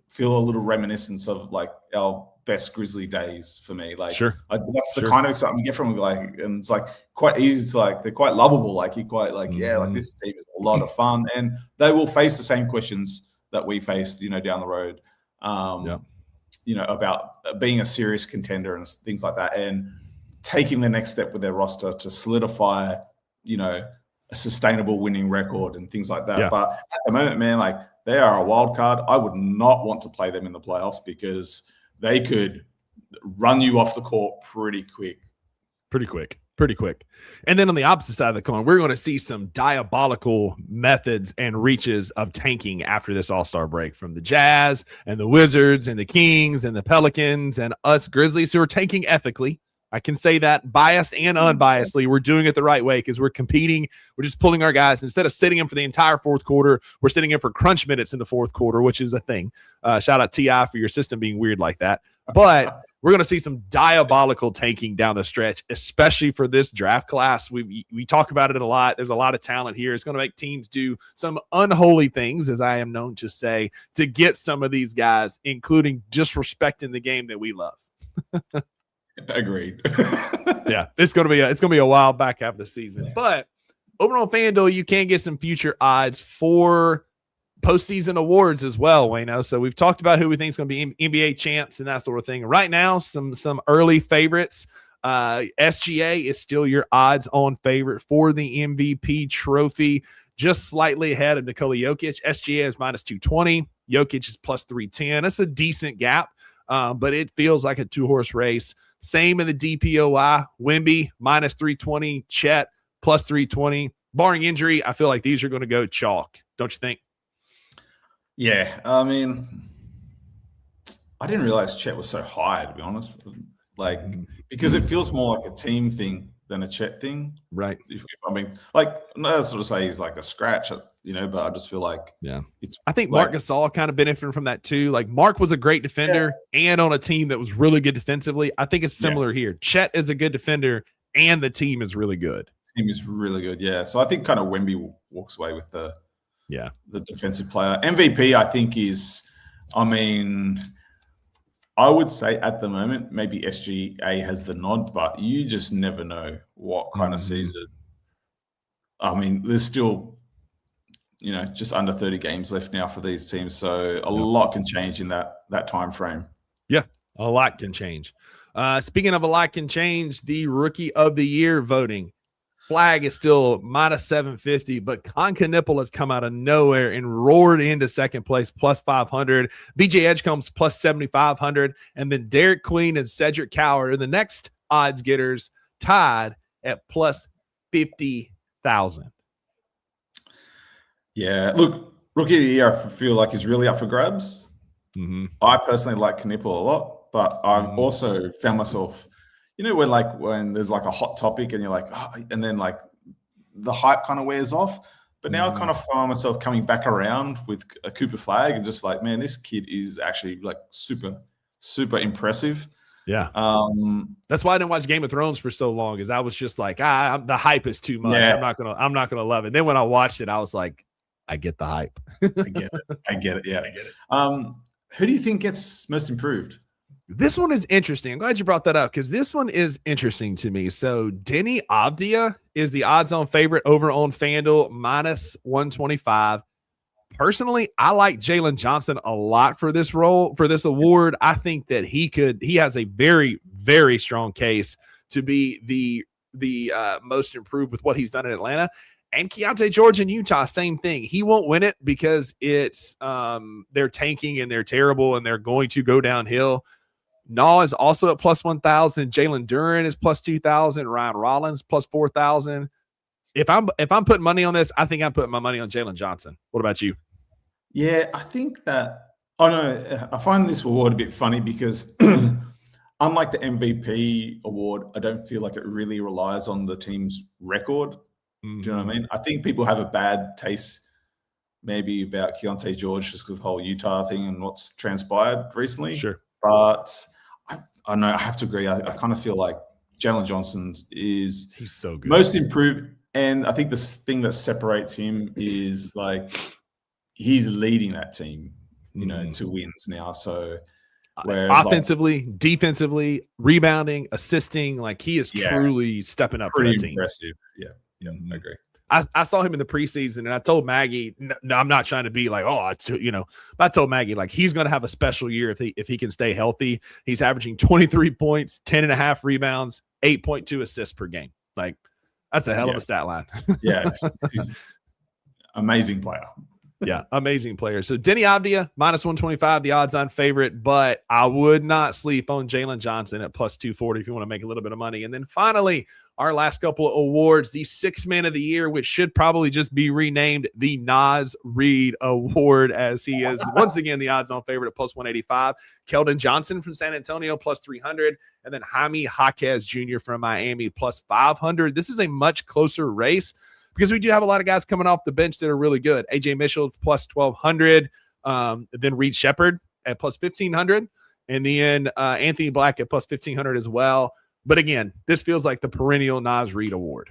feel a little reminiscence of like our best Grizzly days for me. Like, Sure. That's the kind of excitement you get from like, and it's like quite easy to like. They're quite lovable. Like you're quite like, yeah, like this team is a lot of fun, and they will face the same questions that we faced, down the road. About being a serious contender and things like that, and taking the next step with their roster to solidify, a sustainable winning record and things like that. Yeah. But at the moment, man, like they are a wild card. I would not want to play them in the playoffs because they could run you off the court pretty quick. And then on the opposite side of the coin, we're going to see some diabolical methods and reaches of tanking after this All-Star break from the Jazz and the Wizards and the Kings and the Pelicans and us Grizzlies who are tanking ethically. I can say that biased and unbiasedly. We're doing it the right way because we're competing. We're just pulling our guys. Instead of sitting them for the entire fourth quarter, we're sitting in for crunch minutes in the fourth quarter, which is a thing. Shout out T.I. for your system being weird like that. But we're going to see some diabolical tanking down the stretch, especially for this draft class. We talk about it a lot. There's a lot of talent here. It's going to make teams do some unholy things, as I am known to say, to get some of these guys, including disrespecting the game that we love. Agreed. Yeah, it's gonna be a wild back half of the season. But over on FanDuel, you can get some future odds for postseason awards as well, Wayno. So we've talked about who we think is going to be NBA champs and that sort of thing. Right now, some early favorites. SGA is still your odds-on favorite for the MVP trophy, just slightly ahead of Nikola Jokic. SGA is minus 220. Jokic is plus 310. That's a decent gap, but it feels like a two-horse race. Same in the DPOY. Wemby, minus 320. Chet, plus 320. Barring injury, I feel like these are going to go chalk. Don't you think? Yeah. I mean, I didn't realize Chet was so high, to be honest. Like, because it feels more like a team thing than a Chet thing. Right. If I mean, like, no, sort of say he's like a scratch, but I just feel like I think Marc Gasol kind of benefited from that too. Like Mark was a great defender and on a team that was really good defensively. I think it's similar here. Chet is a good defender and the team is really good. Team is really good, yeah. So I think kind of Wemby walks away with the defensive player. MVP, I think I would say at the moment, maybe SGA has the nod, but you just never know what kind of season. I mean, there's still, just under 30 games left now for these teams. So a lot can change in that time frame. Yeah, a lot can change. Speaking of a lot can change, the Rookie of the Year voting. Flag is still minus 750, but Concaniple has come out of nowhere and roared into second place, plus 500. VJ Edgecombe's plus 7,500. And then Derek Queen and Cedric Coward are the next odds getters, tied at plus 50,000. Yeah, look, Rookie of the Year, I feel like is really up for grabs. I personally like Knipple a lot, but I've also found myself, when there's like a hot topic and you're like, and then like the hype kind of wears off. But now I kind of find myself coming back around with a Cooper Flag and just like, man, this kid is actually like super, super impressive. Yeah. That's why I didn't watch Game of Thrones for so long, is I was just like, the hype is too much. Yeah. I'm not gonna love it. Then when I watched it, I was like, I get the hype. I get it. Yeah. I get it. Who do you think gets most improved? This one is interesting. I'm glad you brought that up because this one is interesting to me. So Denny Avdia is the odds-on favorite over on FanDuel, minus 125. Personally, I like Jalen Johnson a lot for this award. I think that he has a very, very strong case to be the most improved with what he's done in Atlanta. And Keontae George in Utah, same thing. He won't win it because it's they're tanking and they're terrible and they're going to go downhill. Naw is also at plus 1,000. Jalen Duren is plus 2,000. Ryan Rollins plus 4,000. If I'm putting money on this, I think I'm putting my money on Jalen Johnson. What about you? Yeah, I think that. Oh no, I find this award a bit funny because unlike the MVP award, I don't feel like it really relies on the team's record. Do you know what I mean? I think people have a bad taste maybe about Keontae George just because of the whole Utah thing and what's transpired recently. Sure. But I know I have to agree. I kind of feel like Jalen Johnson is he's so good. Most improved. And I think the thing that separates him is like he's leading that team, to wins now. So whereas offensively, defensively, rebounding, assisting, like he is truly stepping up for that team. Impressive. Yeah, I agree. I saw him in the preseason, and I told Maggie, no, I'm not trying to be like, but I told Maggie, like, he's going to have a special year if he can stay healthy. He's averaging 23 points, 10.5 rebounds, 8.2 assists per game. Like, that's a hell of a stat line. Yeah, he's an amazing player. Yeah, amazing player. So Denny Avdia, -125, the odds-on favorite, but I would not sleep on Jalen Johnson at +240 if you want to make a little bit of money. And then finally, our last couple of awards, the Sixth Man of the Year, which should probably just be renamed the Naz Reid Award, as he is once again the odds-on favorite at +185. Keldon Johnson from San Antonio +300, and then Jaime Jaquez Jr. from Miami +500. This is a much closer race, because we do have a lot of guys coming off the bench that are really good. AJ Mitchell +1,200, then Reed Shepard at +1,500, and then Anthony Black at +1,500 as well. But again, this feels like the perennial Naz Reid Award.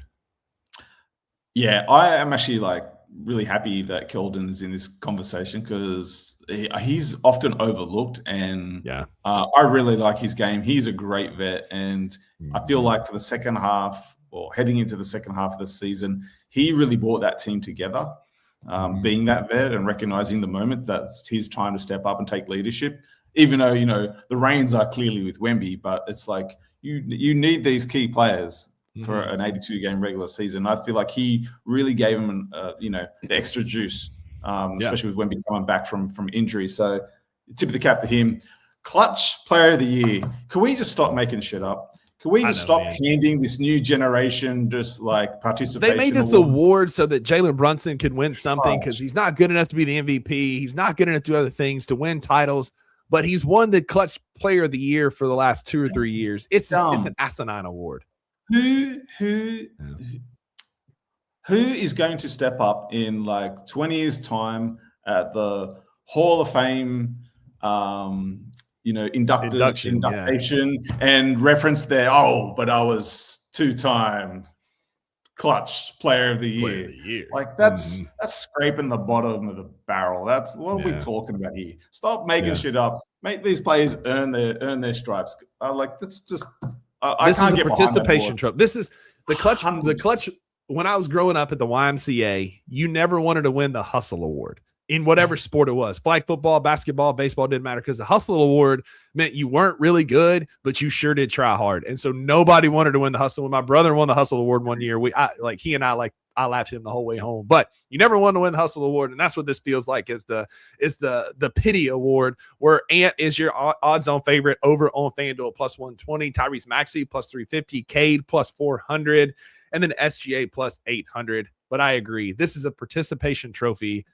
Yeah, I am actually like really happy that Keldon is in this conversation, because he's often overlooked, and I really like his game. He's a great vet, and I feel like for the second half, or heading into the second half of the season, he really brought that team together, being that vet and recognizing the moment that's his time to step up and take leadership. Even though, the reins are clearly with Wemby, but it's like you need these key players for an 82-game regular season. I feel like he really gave him, the extra juice, especially with Wemby coming back from injury. So tip of the cap to him. Clutch Player of the Year. Can we just stop making shit up? Can we just stop handing this new generation just like participation? They made this award so that Jalen Brunson could win something, because he's not good enough to be the MVP. He's not good enough to do other things to win titles, but he's won the Clutch Player of the Year for the last 2 or 3 years. It's an asinine award. Who is going to step up in like 20 years' time at the Hall of Fame? Induction and reference there. But I was 2-time Clutch Player of the Year. Like that's scraping the bottom of the barrel. That's what are we talking about here? Stop making shit up. Make these players earn their stripes. That's just I can't get participation trophy. This is the Clutch. The Clutch. When I was growing up at the YMCA, you never wanted to win the Hustle Award in whatever sport it was. Flag football, basketball, baseball, didn't matter, because the Hustle Award meant you weren't really good, but you sure did try hard. And so nobody wanted to win the Hustle. When my brother won the Hustle Award one year, I laughed at him the whole way home. But you never wanted to win the Hustle Award, and that's what this feels like, is the Pity Award, where Ant is your odds-on favorite over on FanDuel +120, Tyrese Maxey +350, Cade +400, and then SGA +800. But I agree, this is a participation trophy,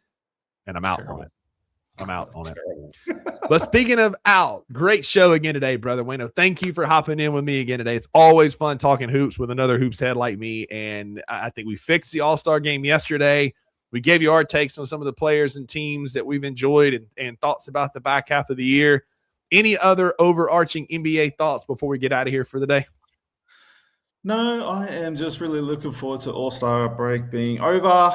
and I'm out on it. But speaking of out, great show again today, brother Wayno. Thank you for hopping in with me again today. It's always fun talking hoops with another hoops head like me, and I think we fixed the All-Star game yesterday. We gave you our takes on some of the players and teams that we've enjoyed, and thoughts about the back half of the year. Any other overarching NBA thoughts before we get out of here for the day? No, I am just really looking forward to All-Star break being over.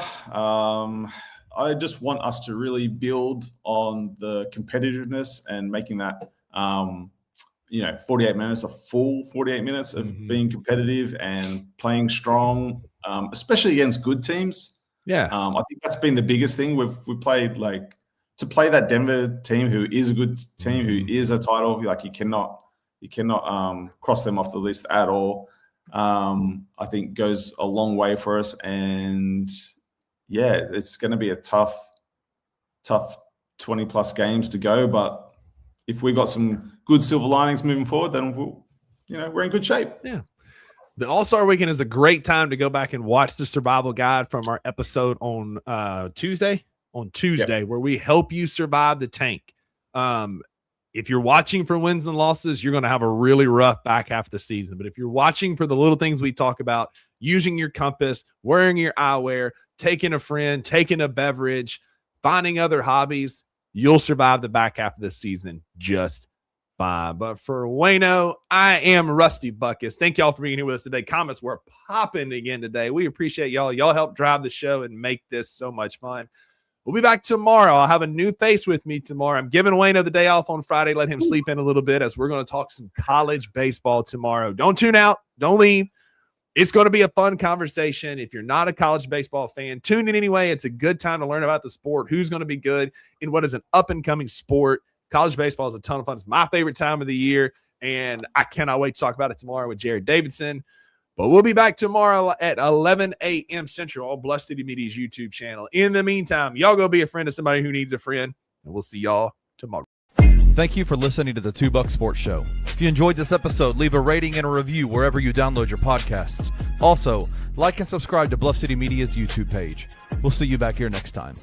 I just want us to really build on the competitiveness and making that, 48 minutes, a full 48 minutes of being competitive and playing strong, especially against good teams. Yeah. I think that's been the biggest thing. We played to play that Denver team, who is a good team, who is a title. Like you cannot cross them off the list at all. I think goes a long way for us, and it's going to be a tough 20 plus games to go. But if we got some good silver linings moving forward, then we're in good shape. Yeah. The All-Star Weekend is a great time to go back and watch the survival guide from our episode on Tuesday, where we help you survive the tank. If you're watching for wins and losses, you're going to have a really rough back half of the season. But if you're watching for the little things we talk about, using your compass, wearing your eyewear, taking a friend, taking a beverage, finding other hobbies, you'll survive the back half of the season just fine. But for Wayno, I am Rusty Buckets. Thank y'all for being here with us today. Comments were popping again today. We appreciate y'all. Y'all help drive the show and make this so much fun. We'll be back tomorrow. I'll have a new face with me tomorrow. I'm giving Wayno the day off on Friday. Let him sleep in a little bit as we're going to talk some college baseball tomorrow. Don't tune out. Don't leave. It's going to be a fun conversation. If you're not a college baseball fan, tune in anyway. It's a good time to learn about the sport, who's going to be good in what is an up-and-coming sport. College baseball is a ton of fun. It's my favorite time of the year, and I cannot wait to talk about it tomorrow with Jared Davidson. But we'll be back tomorrow at 11 a.m. Central on Bluff City Media's YouTube channel. In the meantime, y'all go be a friend to somebody who needs a friend, and we'll see y'all tomorrow. Thank you for listening to the 2 Buck Sports Show. If you enjoyed this episode, leave a rating and a review wherever you download your podcasts. Also, like and subscribe to Bluff City Media's YouTube page. We'll see you back here next time.